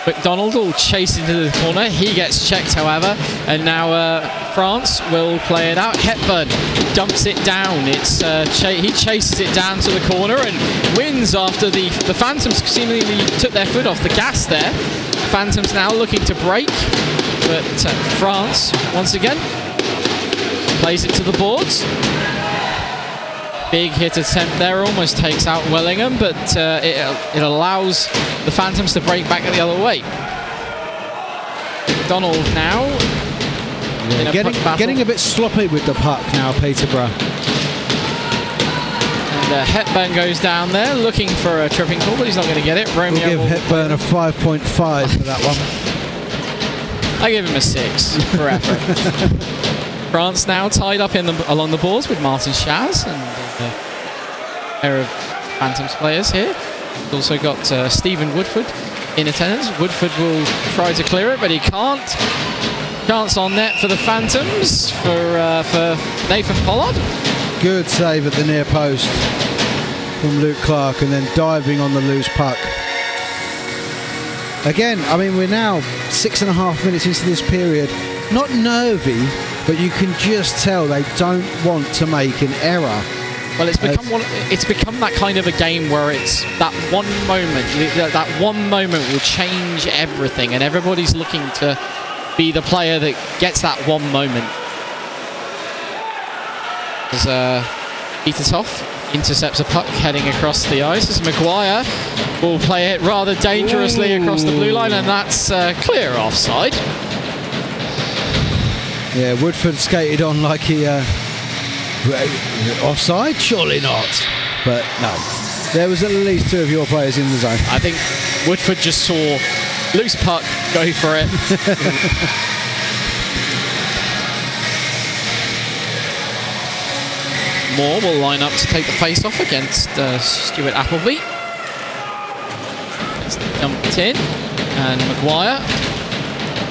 [SPEAKER 1] McDonald will chase into the corner. He gets checked, however, and now France will play it out. Hepburn dumps it down. It's he chases it down to the corner and wins after the Phantoms seemingly took their foot off the gas there. Phantoms now looking to break, but France once again plays it to the boards. Big hit attempt there, almost takes out Wellingham, but it allows the Phantoms to break back the other way. Donald now
[SPEAKER 2] getting a bit sloppy with the puck now, Peterborough.
[SPEAKER 1] And Hepburn goes down there looking for a tripping call, but he's not going to get it.
[SPEAKER 2] We'll give Hepburn a 5.5 for that one.
[SPEAKER 1] I give him a 6 for effort. France now tied up along the boards with Martin Schaz and a pair of Phantoms players here. We've also got Stephen Woodford in attendance. Woodford will try to clear it, but he can't. Chance on net for the Phantoms for Nathan Pollard.
[SPEAKER 2] Good save at the near post from Luke Clark, and then diving on the loose puck. Again, I mean, we're now 6.5 minutes into this period. Not nervy, but you can just tell they don't want to make an error.
[SPEAKER 1] Well, it's become that kind of a game where it's that one moment. That one moment will change everything, and everybody's looking to be the player that gets that one moment. As Petertoff intercepts a puck heading across the ice, as Maguire will play it rather dangerously across the blue line, and that's clear offside.
[SPEAKER 2] Yeah, Woodford skated on like he offside? Surely not. But no, there was at least 2 of your players in the zone.
[SPEAKER 1] I think Woodford just saw loose puck, go for it. Moore will line up to take the face-off against Stuart Appleby. It's dumped in, and Maguire,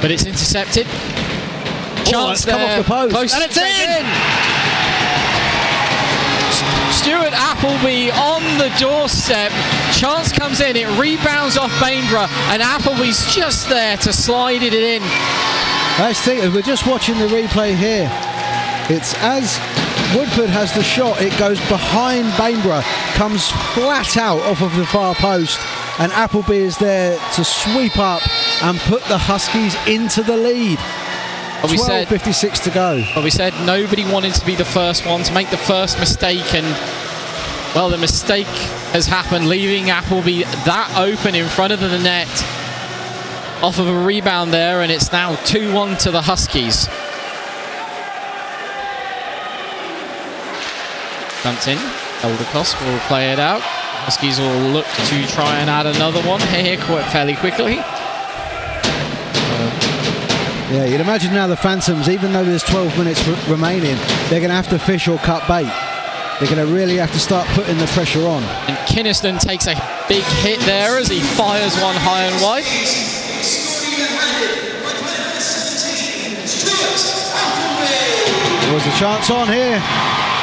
[SPEAKER 1] but it's intercepted. Chance there,
[SPEAKER 2] come off the post.
[SPEAKER 1] And it's in! Stuart Appleby on the doorstep. Chance comes in, it rebounds off Bainborough, and Appleby's just there to slide it in.
[SPEAKER 2] Let's think, we're just watching the replay here. It's as Woodford has the shot, it goes behind Bainborough, comes flat out off of the far post, and Appleby is there to sweep up and put the Huskies into the lead. 12:56 to go.
[SPEAKER 1] Well, we said nobody wanted to be the first one to make the first mistake, and well, the mistake has happened, leaving Appleby that open in front of the net off of a rebound there, and it's now 2-1 to the Huskies. Dumped in. Eldercross will play it out. Huskies will look to try and add another one here quite fairly quickly.
[SPEAKER 2] Yeah, you'd imagine now the Phantoms, even though there's 12 minutes remaining, they're going to have to fish or cut bait. They're going to really have to start putting the pressure on.
[SPEAKER 1] And Kinniston takes a big hit there as he fires one high and wide.
[SPEAKER 2] There was a chance on here.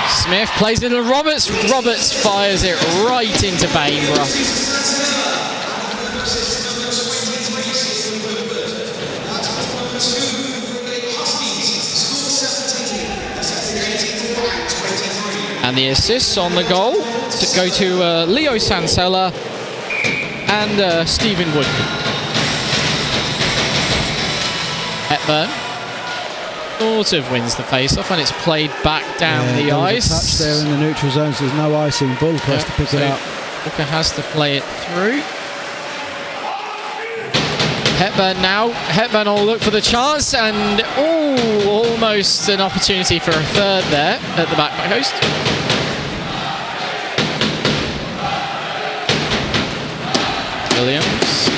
[SPEAKER 1] Smith plays it to Roberts. Roberts fires it right into Bainborough. And the assists on the goal to go to Leo Sansella and Stephen Woodford. Hepburn sort of wins the face-off, and it's played back down the ice.
[SPEAKER 2] A touch there in the neutral zone, so there's no icing. Ball across to pick it up.
[SPEAKER 1] Walker has to play it through. Hepburn now. Hepburn will look for the chance, and almost an opportunity for a third there at the back post. Williams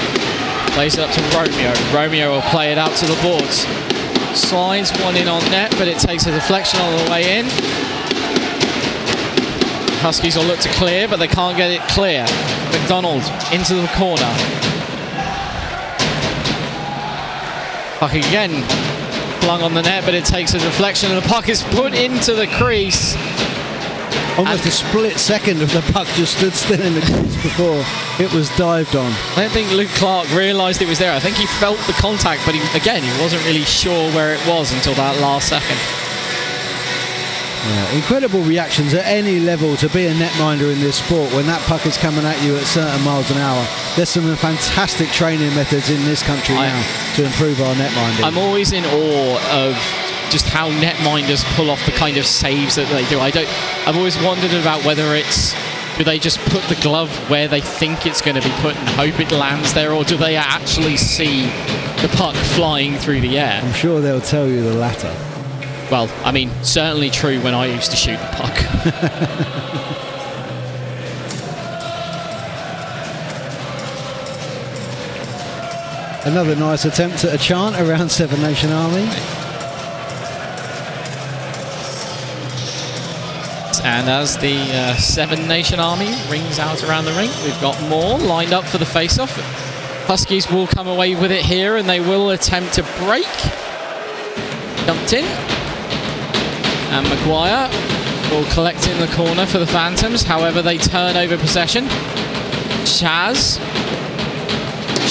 [SPEAKER 1] plays it up to Romeo. Romeo will play it out to the boards. Slides one in on net, but it takes a deflection on the way in. Huskies will look to clear, but they can't get it clear. McDonald into the corner. Puck again flung on the net, but it takes a deflection, and the puck is put into the crease.
[SPEAKER 2] Almost a split second of the puck just stood still in the crease before it was dived on.
[SPEAKER 1] I don't think Luke Clark realised it was there. I think he felt the contact, but he wasn't really sure where it was until that last second.
[SPEAKER 2] Yeah, incredible reactions at any level to be a netminder in this sport when that puck is coming at you at certain miles an hour. There's some fantastic training methods in this country now to improve our netminding.
[SPEAKER 1] I'm always in awe of just how netminders pull off the kind of saves that they do. I've always wondered about whether do they just put the glove where they think it's going to be put and hope it lands there, or do they actually see the puck flying through the air?
[SPEAKER 2] I'm sure they'll tell you the latter.
[SPEAKER 1] Well, I mean, certainly true when I used to shoot the puck.
[SPEAKER 2] Another nice attempt at a chant around Seven Nation Army.
[SPEAKER 1] And as the Seven Nation Army rings out around the rink, we've got more lined up for the face-off. Huskies will come away with it here, and they will attempt to break. Dumped in. And Maguire will collect in the corner for the Phantoms. However, they turn over possession. Chaz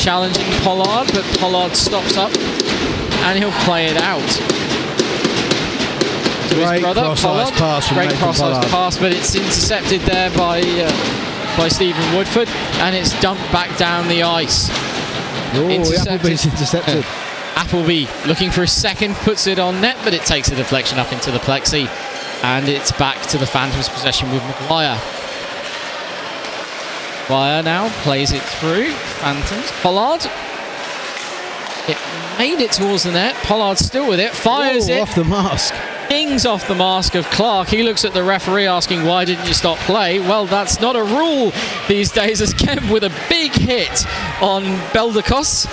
[SPEAKER 1] challenging Pollard, but Pollard stops up and he'll play it out to his brother Pollard. Great cross-ice pass, but it's intercepted there by Stephen Woodford, and it's dumped back down the ice.
[SPEAKER 2] Appleby's intercepted.
[SPEAKER 1] Appleby looking for a second, puts it on net, but it takes a deflection up into the plexi, and it's back to the Phantoms' possession with Maguire. Maguire now plays it through. Phantoms. Pollard. It made it towards the net. Pollard still with it. Fires it.
[SPEAKER 2] Off the mask.
[SPEAKER 1] Pings off the mask of Clark. He looks at the referee asking, why didn't you stop play? Well, that's not a rule these days, as Kemp with a big hit on Beldakos.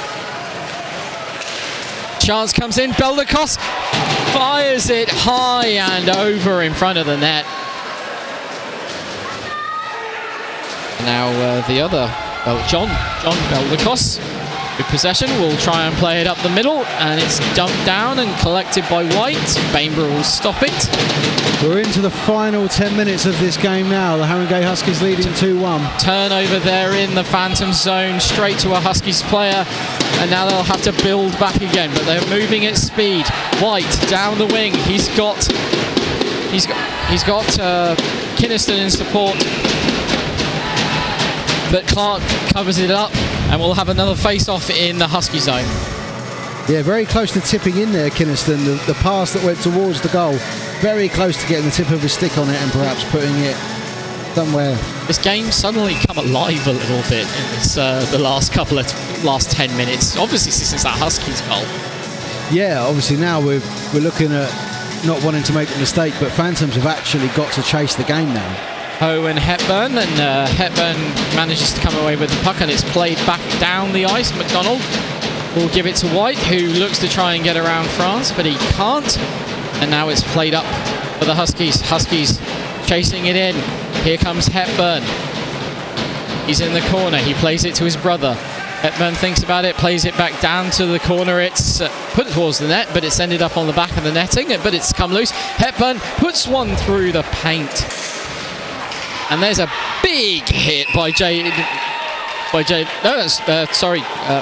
[SPEAKER 1] Chance comes in. Beldakos fires it high and over in front of the net. Now the other, John Beldakos with possession will try and play it up the middle, and it's dumped down and collected by White. Bainborough will stop it.
[SPEAKER 2] We're into the final 10 minutes of this game now. The Haringey Huskies leading 2-1.
[SPEAKER 1] Turnover there in the Phantom zone, straight to a Huskies player, and now they'll have to build back again, but they're moving at speed. White down the wing. He's got Kynaston in support, but Clark covers it up, and we'll have another face-off in the Husky zone.
[SPEAKER 2] Yeah, very close to tipping in there, Kynaston. The pass that went towards the goal, very close to getting the tip of his stick on it and perhaps putting it somewhere.
[SPEAKER 1] This game's suddenly come alive a little bit in this, the last 10 minutes. Obviously, since that Huskies goal.
[SPEAKER 2] Yeah, obviously now we're looking at not wanting to make the mistake, but Phantoms have actually got to chase the game now.
[SPEAKER 1] Owen Hepburn, and Hepburn manages to come away with the puck, and it's played back down the ice. McDonald will give it to White, who looks to try and get around France, but he can't. And now it's played up for the Huskies. Huskies chasing it in. Here comes Hepburn. He's in the corner. He plays it to his brother. Hepburn thinks about it, plays it back down to the corner. It's put towards the net, but it's ended up on the back of the netting, but it's come loose. Hepburn puts one through the paint. And there's a big hit by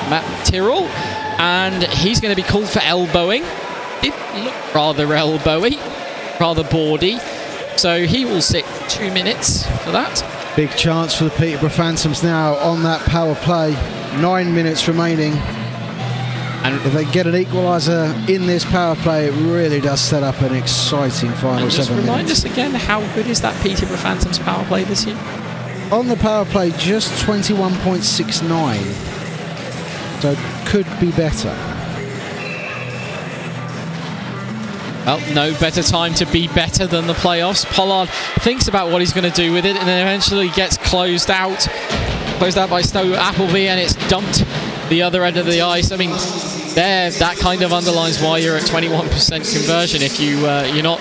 [SPEAKER 1] Matt Tyrrell, and he's going to be called for elbowing. It looked rather elbowy, rather boardy, so he will sit 2 minutes for that.
[SPEAKER 2] Big chance for the Peterborough Phantoms now on that power play. 9 minutes remaining. And if they get an equaliser in this power play, it really does set up an exciting final 7 minutes.
[SPEAKER 1] Just remind us again, how good is that Peterborough Phantoms power play this year?
[SPEAKER 2] on the power play, just 21.69. So could be better.
[SPEAKER 1] Well, no better time to be better than the playoffs. Pollard thinks about what he's going to do with it, and then eventually gets closed out by Stowe Appleby, and it's dumped the other end of the ice. I mean, that kind of underlines why you're at 21% conversion. If you're not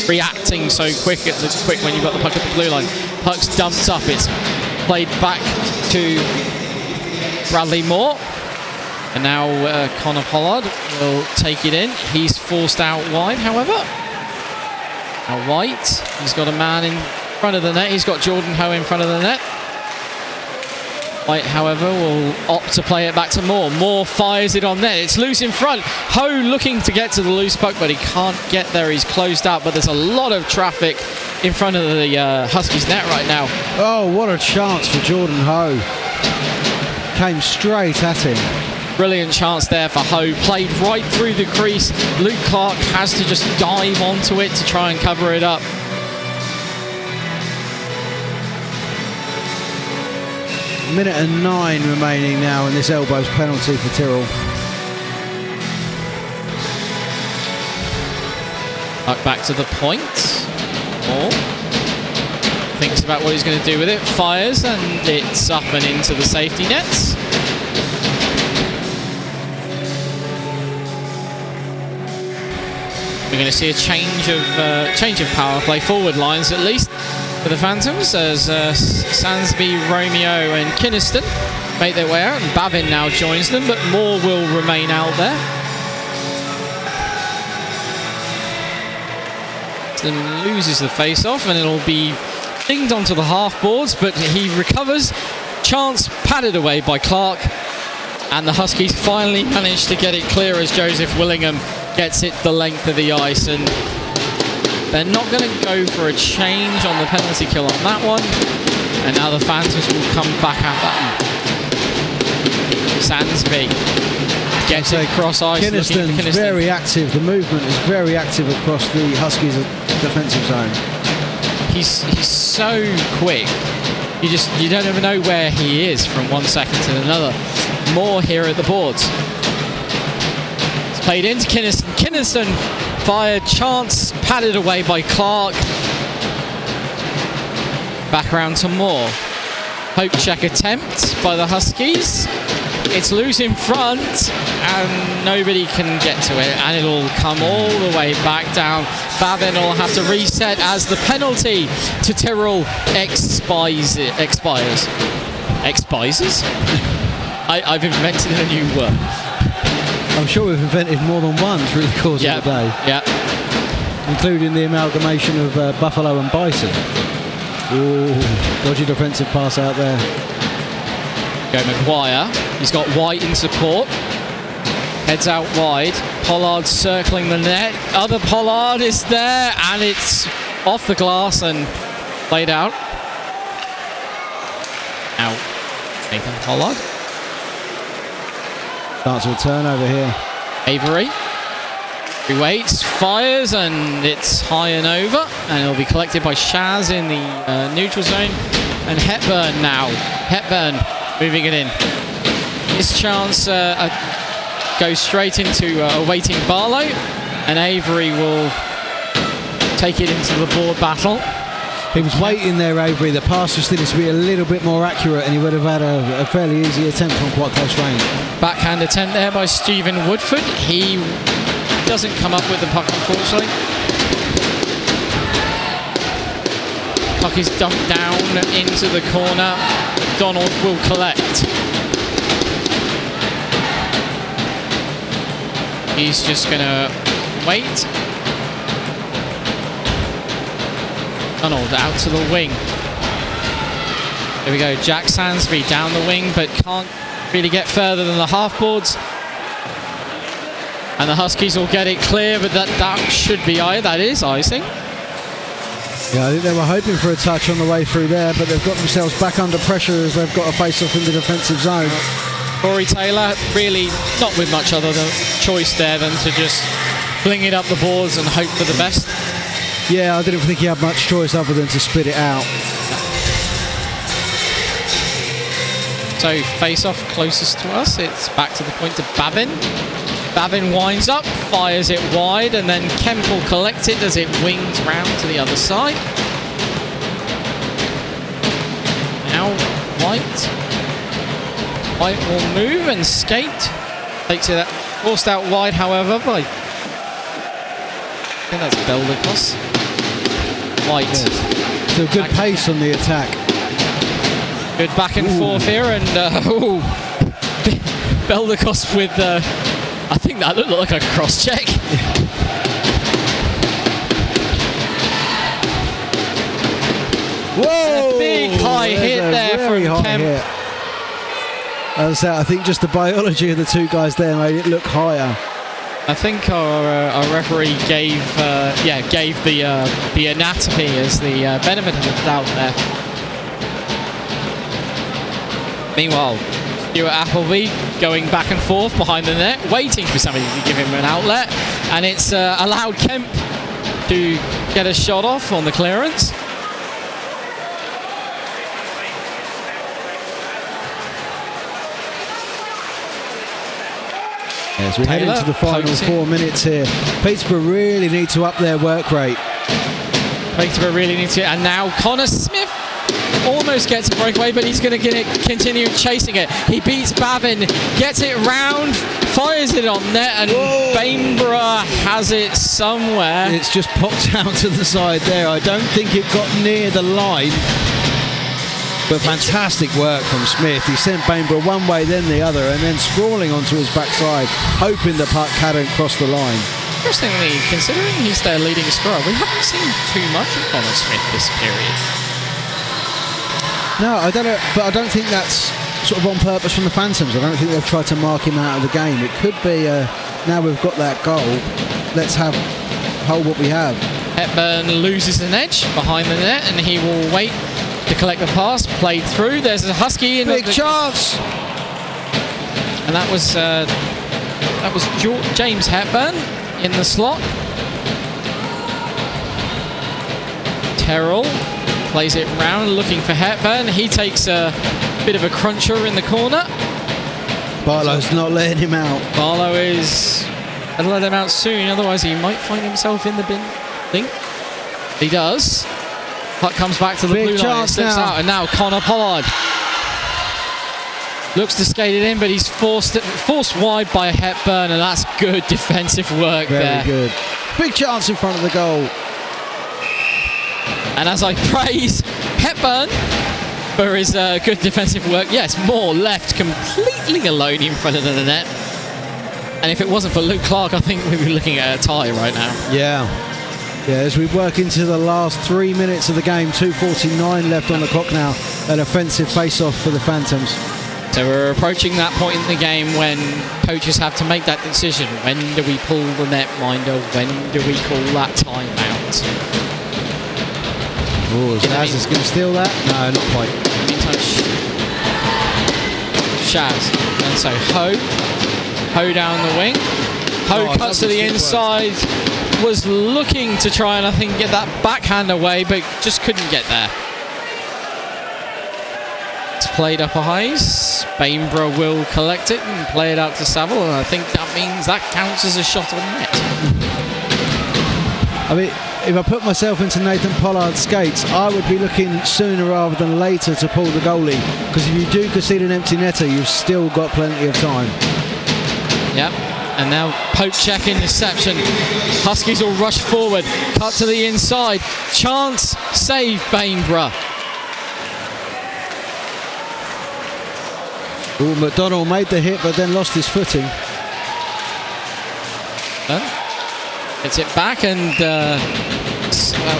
[SPEAKER 1] reacting so quick when you've got the puck at the blue line. Puck's dumped up. It's played back to Bradley Moore. And now Connor Pollard will take it in. He's forced out wide, however. Now White, he's got a man in front of the net. He's got Jordan Ho in front of the net. White, however, will opt to play it back to Moore. Moore fires it on net. It's loose in front. Ho looking to get to the loose puck, but he can't get there. He's closed out, but there's a lot of traffic in front of the Huskies net right now.
[SPEAKER 2] Oh, what a chance for Jordan Ho. Came straight at him.
[SPEAKER 1] Brilliant chance there for Ho. Played right through the crease. Luke Clark has to just dive onto it to try and cover it up.
[SPEAKER 2] Minute and 9 remaining now, and this elbow's penalty for Tyrrell.
[SPEAKER 1] Back to the point. Moore thinks about what he's going to do with it. Fires, and it's up and into the safety nets. We're going to see a change of power play forward lines, at least for the Phantoms, as Sansby, Romeo and Kynaston make their way out, and Bavin now joins them, but Moore will remain out there. Then loses the face-off, and it'll be dinged onto the half boards, but he recovers. Chance padded away by Clark, and the Huskies finally manage to get it clear as Joseph Willingham gets it the length of the ice, and they're not going to go for a change on the penalty kill on that one, and now the Phantoms will come back at that one. Sansby gets it across ice.
[SPEAKER 2] Kynaston's very active. The movement is very active across the Huskies' defensive zone.
[SPEAKER 1] He's so quick. You don't ever know where he is from 1 second to another. More here at the boards. Played into Kynaston. Kynaston fired. Chance padded away by Clark. Back around to Moore. Poke check attempt by the Huskies. It's loose in front, and nobody can get to it, and it'll come all the way back down. Bavin will have to reset as the penalty to Tyrrell expires. Expires? I've invented a new word.
[SPEAKER 2] I'm sure we've invented more than one through the course of the day.
[SPEAKER 1] Yeah.
[SPEAKER 2] Including the amalgamation of Buffalo and Bison. Ooh, dodgy defensive pass out there.
[SPEAKER 1] Go McGuire. He's got White in support. Heads out wide. Pollard circling the net. Other Pollard is there, and it's off the glass and played out. Out. Nathan Pollard.
[SPEAKER 2] Starts with a turnover here.
[SPEAKER 1] Avery. He waits, fires, and it's high and over, and it'll be collected by Shaz in the neutral zone. And Hepburn now. Hepburn moving it in. His chance goes straight into awaiting Barlow, and Avery will take it into the board battle.
[SPEAKER 2] He was waiting there, Avery. The pass just needed to be a little bit more accurate, and he would have had a fairly easy attempt from quite close range. Backhand
[SPEAKER 1] attempt there by Stephen Woodford. He doesn't come up with the puck, unfortunately. Puck is dumped down into the corner. Donald will collect. He's just going to wait. Donald out to the wing. There we go. Jack Sansby down the wing, but can't really get further than the half boards. And the Huskies will get it clear, but that should be that is icing.
[SPEAKER 2] Yeah, I think they were hoping for a touch on the way through there, but they've got themselves back under pressure as they've got a face-off in the defensive zone.
[SPEAKER 1] Corey Taylor, really not with much other choice there than to just fling it up the boards and hope for the best.
[SPEAKER 2] Yeah, I didn't think he had much choice other than to spit it out.
[SPEAKER 1] So face-off closest to us. It's back to the point to Babin. Babin winds up, fires it wide, and then Kemp will collect it as it wings round to the other side. Now White. White will move and skate. Takes it forced out wide, however, by I think that's Beldakos. White.
[SPEAKER 2] Yes. So good pace on the attack.
[SPEAKER 1] Good back and forth here, and Beldakos with I think that looked like a cross check.
[SPEAKER 2] Whoa!
[SPEAKER 1] A big high hit there from Kemp.
[SPEAKER 2] As I think just the biology of the two guys there made it look higher.
[SPEAKER 1] I think our referee gave the anatomy as the benefit of the doubt there. Meanwhile, Stuart Appleby going back and forth behind the net, waiting for somebody to give him an outlet, and it's allowed Kemp to get a shot off on the clearance.
[SPEAKER 2] As we head into the final 4 minutes here, Peterborough really need to up their work rate.
[SPEAKER 1] Peterborough really need to, and now Connor Smith almost gets a breakaway, but he's going to continue chasing it. He beats Babin, gets it round, fires it on net, and Bainborough has it somewhere.
[SPEAKER 2] It's just popped out to the side there. I don't think it got near the line. But fantastic work from Smith. He sent Bainborough one way, then the other, and then sprawling onto his backside, hoping the puck hadn't crossed the line.
[SPEAKER 1] Interestingly, considering he's their leading scorer, we haven't seen too much of Connor Smith this period.
[SPEAKER 2] No, I don't know, but I don't think that's sort of on purpose from the Phantoms. I don't think they've tried to mark him out of the game. It could be, now we've got that goal, let's hold what we have.
[SPEAKER 1] Hepburn loses an edge behind the net, and he will wait to collect the pass, played through. There's a Husky in
[SPEAKER 2] big chance,
[SPEAKER 1] and that was James Hepburn in the slot. Terrell plays it round, looking for Hepburn. He takes a bit of a cruncher in the corner.
[SPEAKER 2] Barlow's not letting him out.
[SPEAKER 1] Barlow is going to let him out soon, otherwise he might find himself in the bin. Think he does. Puck comes back to the blue line, slips out, and now Connor Pollard looks to skate it in, but he's forced wide by Hepburn, and that's good defensive work there.
[SPEAKER 2] Very good. Big chance in front of the goal.
[SPEAKER 1] And as I praise Hepburn for his good defensive work, yes, Moore left completely alone in front of the net. And if it wasn't for Luke Clark, I think we'd be looking at a tie right now.
[SPEAKER 2] Yeah, as we work into the last 3 minutes of the game, 2:49 left on the clock now. An offensive face-off for the Phantoms.
[SPEAKER 1] So we're approaching that point in the game when coaches have to make that decision. When do we pull the netminder? When do we call that timeout?
[SPEAKER 2] Oh, Shaz is going to steal that? No, not quite.
[SPEAKER 1] Meantime, Shaz. And so Ho down the wing. Ho cuts to the inside. Was looking to try and I think get that backhand away, but just couldn't get there. It's played up a ice. Bainborough will collect it and play it out to Saville, and I think that means that counts as a shot on net.
[SPEAKER 2] I mean, if I put myself into Nathan Pollard's skates, I would be looking sooner rather than later to pull the goalie, because if you do concede an empty netter, you've still got plenty of time.
[SPEAKER 1] Yep. And now poke check interception. Huskies will rush forward. Cut to the inside. Chance save Bainborough.
[SPEAKER 2] Oh, McDonald made the hit but then lost his footing.
[SPEAKER 1] Gets it back and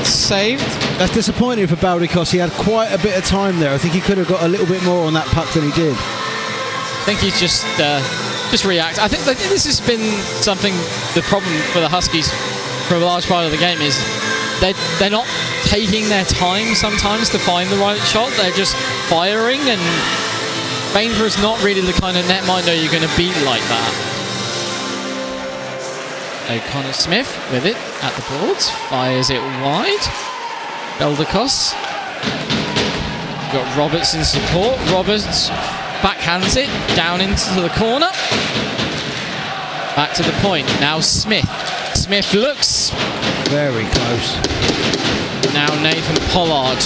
[SPEAKER 1] saved.
[SPEAKER 2] That's disappointing for Baldikos. He had quite a bit of time there. I think he could have got a little bit more on that puck than he did.
[SPEAKER 1] I think he's just react. I think that this has been something, the problem for the Huskies for a large part of the game is they're not taking their time sometimes to find the right shot. They're just firing, and Bainborough's not really the kind of netminder you're going to beat like that. O'Connor Smith with it at the boards, fires it wide. Beldakos. Got Roberts in support. Roberts backhands it down into the corner. Back to the point. Now Smith. Smith looks
[SPEAKER 2] very close.
[SPEAKER 1] Now Nathan Pollard.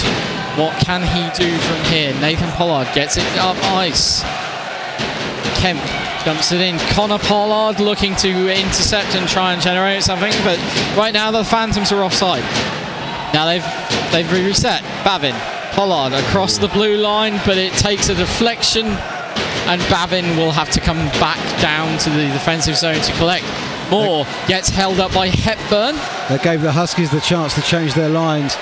[SPEAKER 1] What can he do from here? Nathan Pollard gets it up ice. Kemp dumps it in. Connor Pollard looking to intercept and try and generate something, but right now the Phantoms are offside. Now they've reset. Bavin. Pollard across the blue line, but it takes a deflection, and Bavin will have to come back down to the defensive zone to collect. Moore gets held up by Hepburn.
[SPEAKER 2] That gave the Huskies the chance to change their lines,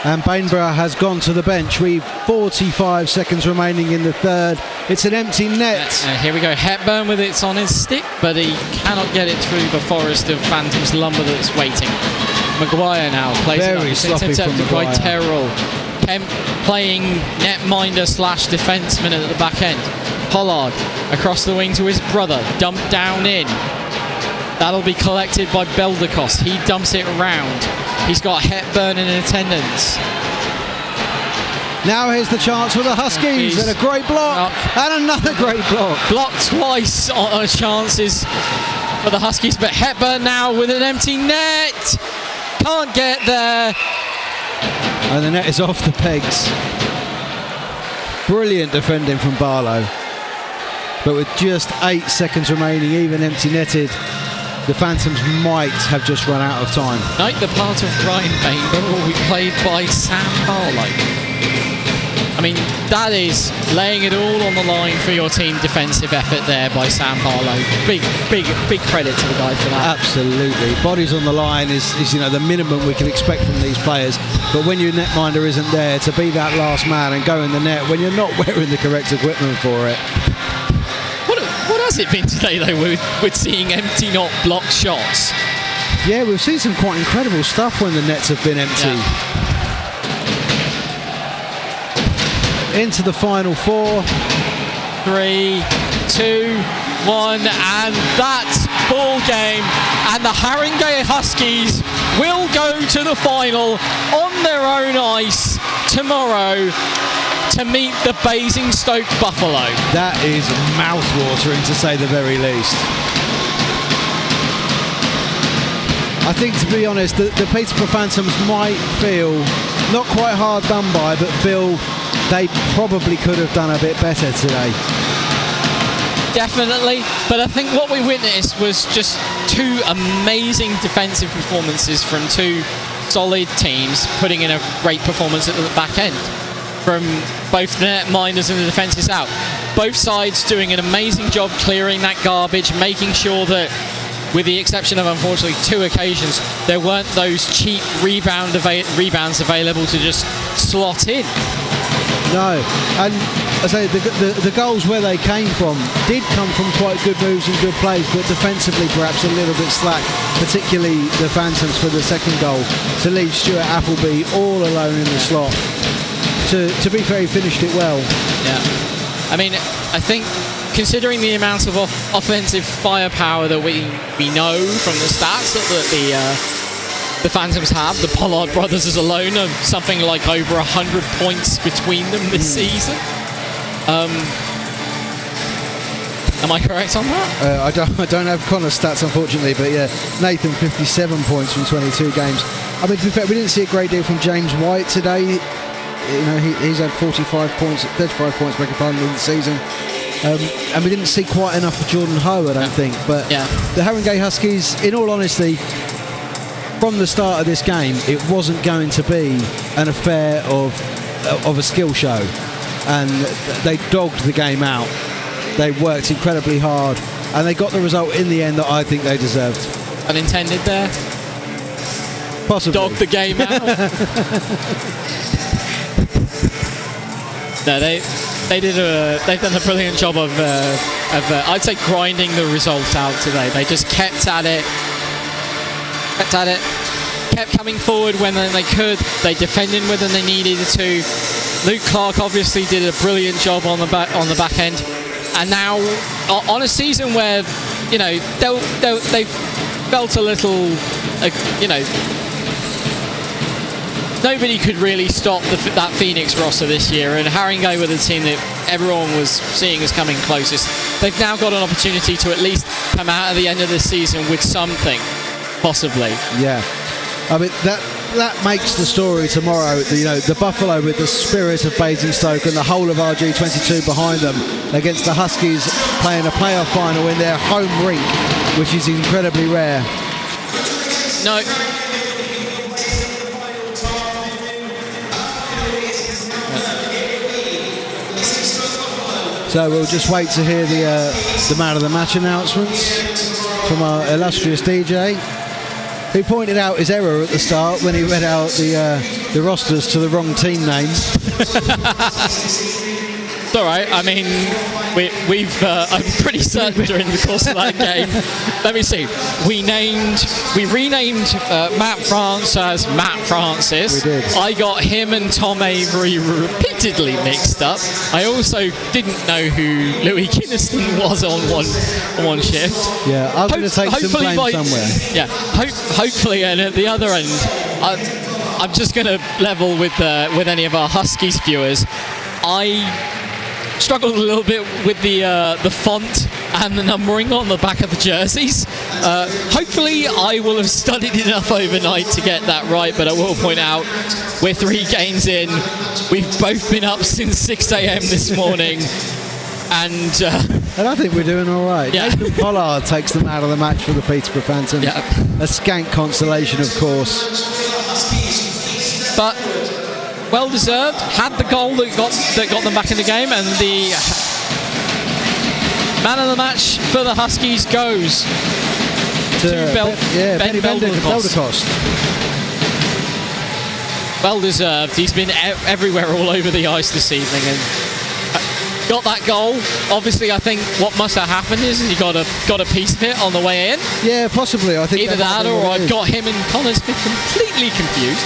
[SPEAKER 2] and Bainborough has gone to the bench. We've 45 seconds remaining in the third. It's an empty net.
[SPEAKER 1] Here we go. Hepburn with it on his stick, but he cannot get it through the forest of Phantoms lumber that's waiting. Maguire now plays
[SPEAKER 2] very
[SPEAKER 1] it
[SPEAKER 2] sloppy
[SPEAKER 1] intercepted
[SPEAKER 2] from
[SPEAKER 1] by
[SPEAKER 2] Maguire.
[SPEAKER 1] Terrell. Kemp playing netminder / defenseman at the back end. Pollard across the wing to his brother, dumped down in. That'll be collected by Beldecost. He dumps it around. He's got Hepburn in attendance.
[SPEAKER 2] Now here's the chance for the Huskies, and a great block, and another great block.
[SPEAKER 1] Blocked twice on chances for the Huskies, but Hepburn now with an empty net. Can't get there.
[SPEAKER 2] And the net is off the pegs. Brilliant defending from Barlow. But with just 8 seconds remaining, even empty netted, the Phantoms might have just run out of time.
[SPEAKER 1] Note the part of Ryan Bainborough will be played by Sam Barlow. I mean, that is laying it all on the line for your team defensive effort there by Sam Barlow. Big credit to the guy for that.
[SPEAKER 2] Absolutely. Bodies on the line is the minimum we can expect from these players. But when your netminder isn't there to be that last man and go in the net when you're not wearing the correct equipment for it.
[SPEAKER 1] What has it been today, though, with seeing empty, not blocked shots?
[SPEAKER 2] Yeah, we've seen some quite incredible stuff when the nets have been empty.
[SPEAKER 1] Yeah.
[SPEAKER 2] Into the final four.
[SPEAKER 1] 3, 2, 1, and that's ball game. And the Haringey Huskies will go to the final on their own ice tomorrow to meet the Basingstoke Buffalo.
[SPEAKER 2] That is mouth-watering, to say the very least. I think, to be honest, the Peterborough Phantoms might feel not quite hard done by, but feel they probably could have done a bit better today.
[SPEAKER 1] Definitely, but I think what we witnessed was just two amazing defensive performances from two solid teams putting in a great performance at the back end from both the netminders and the defences out. Both sides doing an amazing job clearing that garbage, making sure that, with the exception of unfortunately 2 occasions, there weren't those cheap rebounds available to just slot in. No,
[SPEAKER 2] and I say the goals where they came from did come from quite good moves and good plays, but defensively perhaps a little bit slack, particularly the Phantoms for the second goal, to leave Stuart Appleby all alone in the slot. To be fair, he finished it well.
[SPEAKER 1] Yeah, I mean, I think considering the amount of offensive firepower that we know from the stats that the Phantoms have, the Pollard brothers as alone are something like over 100 points between them this season. Am I correct on that?
[SPEAKER 2] I don't have Connor's stats, unfortunately, but yeah, Nathan 57 points from 22 games. I mean, to be fair, we didn't see a great deal from James White today. He's had 35 points, 35 points, beg your pardon, in the season. And we didn't see quite enough of Jordan Ho, I don't think. But
[SPEAKER 1] yeah,
[SPEAKER 2] the Haringey Huskies, in all honesty, from the start of this game, it wasn't going to be an affair of a skill show, and they dogged the game out. They worked incredibly hard, and they got the result in the end that I think they deserved.
[SPEAKER 1] Unintended there?
[SPEAKER 2] Possibly.
[SPEAKER 1] Dogged the game out? No, they've done a brilliant job of I'd say grinding the results out today. They just kept at it, kept coming forward when they could. They defended when they needed to. Luke Clark obviously did a brilliant job on the back end, and now on a season where they felt a little nobody could really stop that Phoenix roster this year, and Haringey were the team that everyone was seeing as coming closest. They've now got an opportunity to at least come out at the end of the season with something, possibly.
[SPEAKER 2] Yeah, I mean that makes the story tomorrow. The Buffalo with the spirit of Basingstoke and the whole of RG22 behind them against the Huskies playing a playoff final in their home rink, which is incredibly rare.
[SPEAKER 1] No.
[SPEAKER 2] So we'll just wait to hear the man of the match announcements from our illustrious DJ, who pointed out his error at the start when he read out the rosters to the wrong team name.
[SPEAKER 1] It's all right. I mean, I'm pretty certain during the course of that game. Let me see. We renamed Matt France as Matt Francis.
[SPEAKER 2] We did.
[SPEAKER 1] I got him and Tom Avery repeatedly mixed up. I also didn't know who Louis Kinniston was on one shift.
[SPEAKER 2] Yeah, I'm going to take some blame somewhere.
[SPEAKER 1] Yeah, hopefully, and at the other end, I'm just going to level with any of our Huskies viewers. I struggled a little bit with the font and the numbering on the back of the jerseys. Hopefully I will have studied enough overnight to get that right, but I will point out we're 3 games in. We've both been up since 6 a.m. this morning, and
[SPEAKER 2] I think we're doing all right.
[SPEAKER 1] Yeah.
[SPEAKER 2] Nathan Pollard takes them out of the match for the Peterborough Phantoms.
[SPEAKER 1] Yeah.
[SPEAKER 2] A scant consolation, of course.
[SPEAKER 1] But well deserved. Had the goal that got them back in the game, and the man of the match for the Huskies goes to Ben Beldercost. Well deserved. He's been everywhere, all over the ice this evening, and got that goal. Obviously, I think what must have happened is he got a piece of it on the way in.
[SPEAKER 2] Yeah, possibly. I think
[SPEAKER 1] either that or I've got him and Connor Smith completely confused.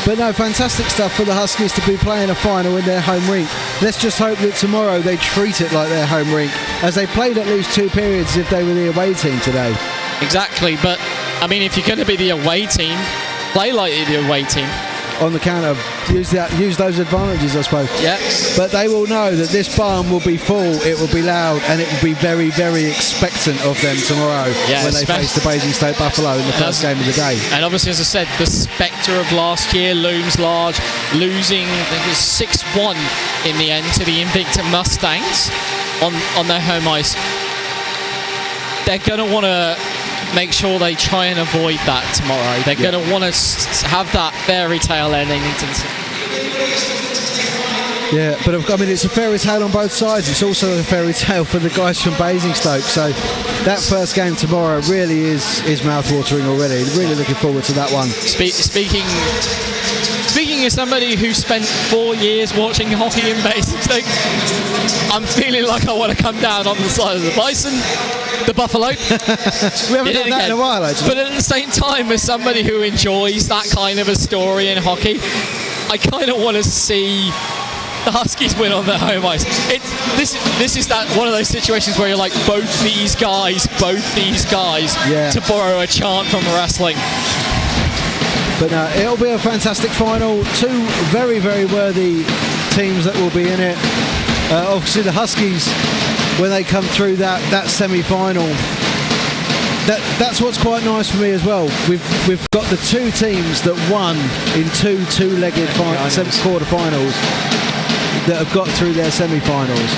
[SPEAKER 2] But no, fantastic stuff for the Huskies to be playing a final in their home rink. Let's just hope that tomorrow they treat it like their home rink, as they played at least 2 periods if they were the away team today.
[SPEAKER 1] Exactly, but I mean, if you're going to be the away team, play like the away team.
[SPEAKER 2] On the counter, use those advantages, I suppose.
[SPEAKER 1] Yeah.
[SPEAKER 2] But they will know that this barn will be full, it will be loud, and it will be very, very expectant of them tomorrow when they face the Basingstoke Buffalo in the first game of the day.
[SPEAKER 1] And obviously, as I said, the spectre of last year looms large, losing, I think it was 6-1 in the end to the Invicta Mustangs on their home ice. They're going to want to make sure they try and avoid that tomorrow. They're going to want to have that fairy tale ending.
[SPEAKER 2] Yeah, but I mean, it's a fairy tale on both sides. It's also a fairy tale for the guys from Basingstoke. So that first game tomorrow really is mouth-watering already. Really looking forward to that one.
[SPEAKER 1] Speaking as somebody who spent 4 years watching hockey in Basingstoke, I'm feeling like I want to come down on the side of the Bison, the Buffalo.
[SPEAKER 2] We haven't done that in a while, actually.
[SPEAKER 1] But at the same time, as somebody who enjoys that kind of a story in hockey, I kind of want to see the Huskies win on their home ice. This is that one of those situations where you're like, both these guys, to borrow a chant from wrestling.
[SPEAKER 2] But no, it'll be a fantastic final. 2 very, very worthy teams that will be in it. Obviously the Huskies, when they come through that semi-final, that's what's quite nice for me as well. We've got the 2 teams that won in 2 two-legged quarter-finals that have got through their semi-finals,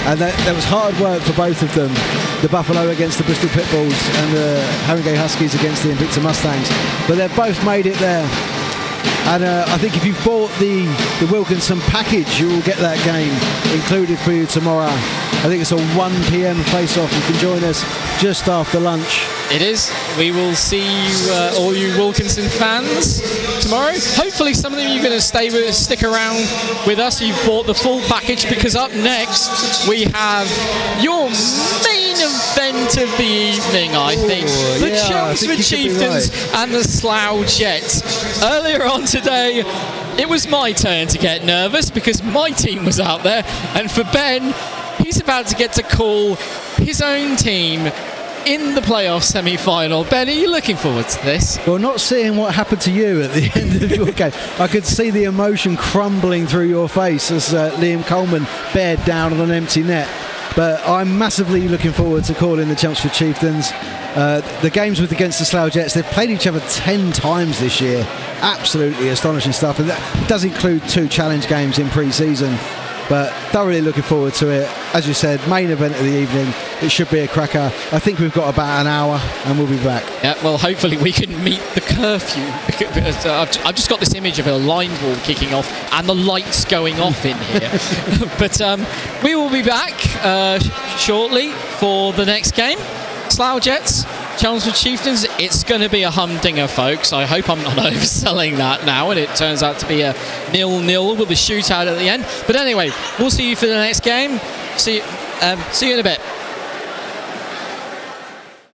[SPEAKER 2] and that was hard work for both of them. The Buffalo against the Bristol Pitbulls and the Haringey Huskies against the Invicta Mustangs, but they've both made it there. And I think if you've bought the Wilkinson package, you will get that game included for you tomorrow. I think it's a 1 p.m. face-off. You can join us just after lunch.
[SPEAKER 1] It is. We will see you, all you Wilkinson fans, tomorrow. Hopefully some of you are going to stick around with us. You've bought the full package, because up next we have your main event of the evening, I think. The Chelmsford Chieftains and the Slough Jets. Earlier on today, it was my turn to get nervous because my team was out there, and for Ben, he's about to get to call his own team in the playoff semi-final. Ben, are you looking forward to this?
[SPEAKER 2] Well, not seeing what happened to you at the end of your game, I could see the emotion crumbling through your face as Liam Coleman bared down on an empty net. But I'm massively looking forward to calling the Chelmsford Chieftains. The games against the Slough Jets, they've played each other 10 times this year. Absolutely astonishing stuff. And that does include 2 challenge games in pre-season. But thoroughly looking forward to it. As you said, main event of the evening. It should be a cracker. I think we've got about an hour and we'll be back.
[SPEAKER 1] Yeah, well, hopefully we can meet the curfew. Because, I've just got this image of a line ball kicking off and the lights going off in here. But we will be back shortly for the next game. Slough Jets, Chelmsford Chieftains. It's going to be a humdinger, folks. I hope I'm not overselling that now and it turns out to be a 0-0 with a shootout at the end. But anyway, we'll see you for the next game. See you in a bit.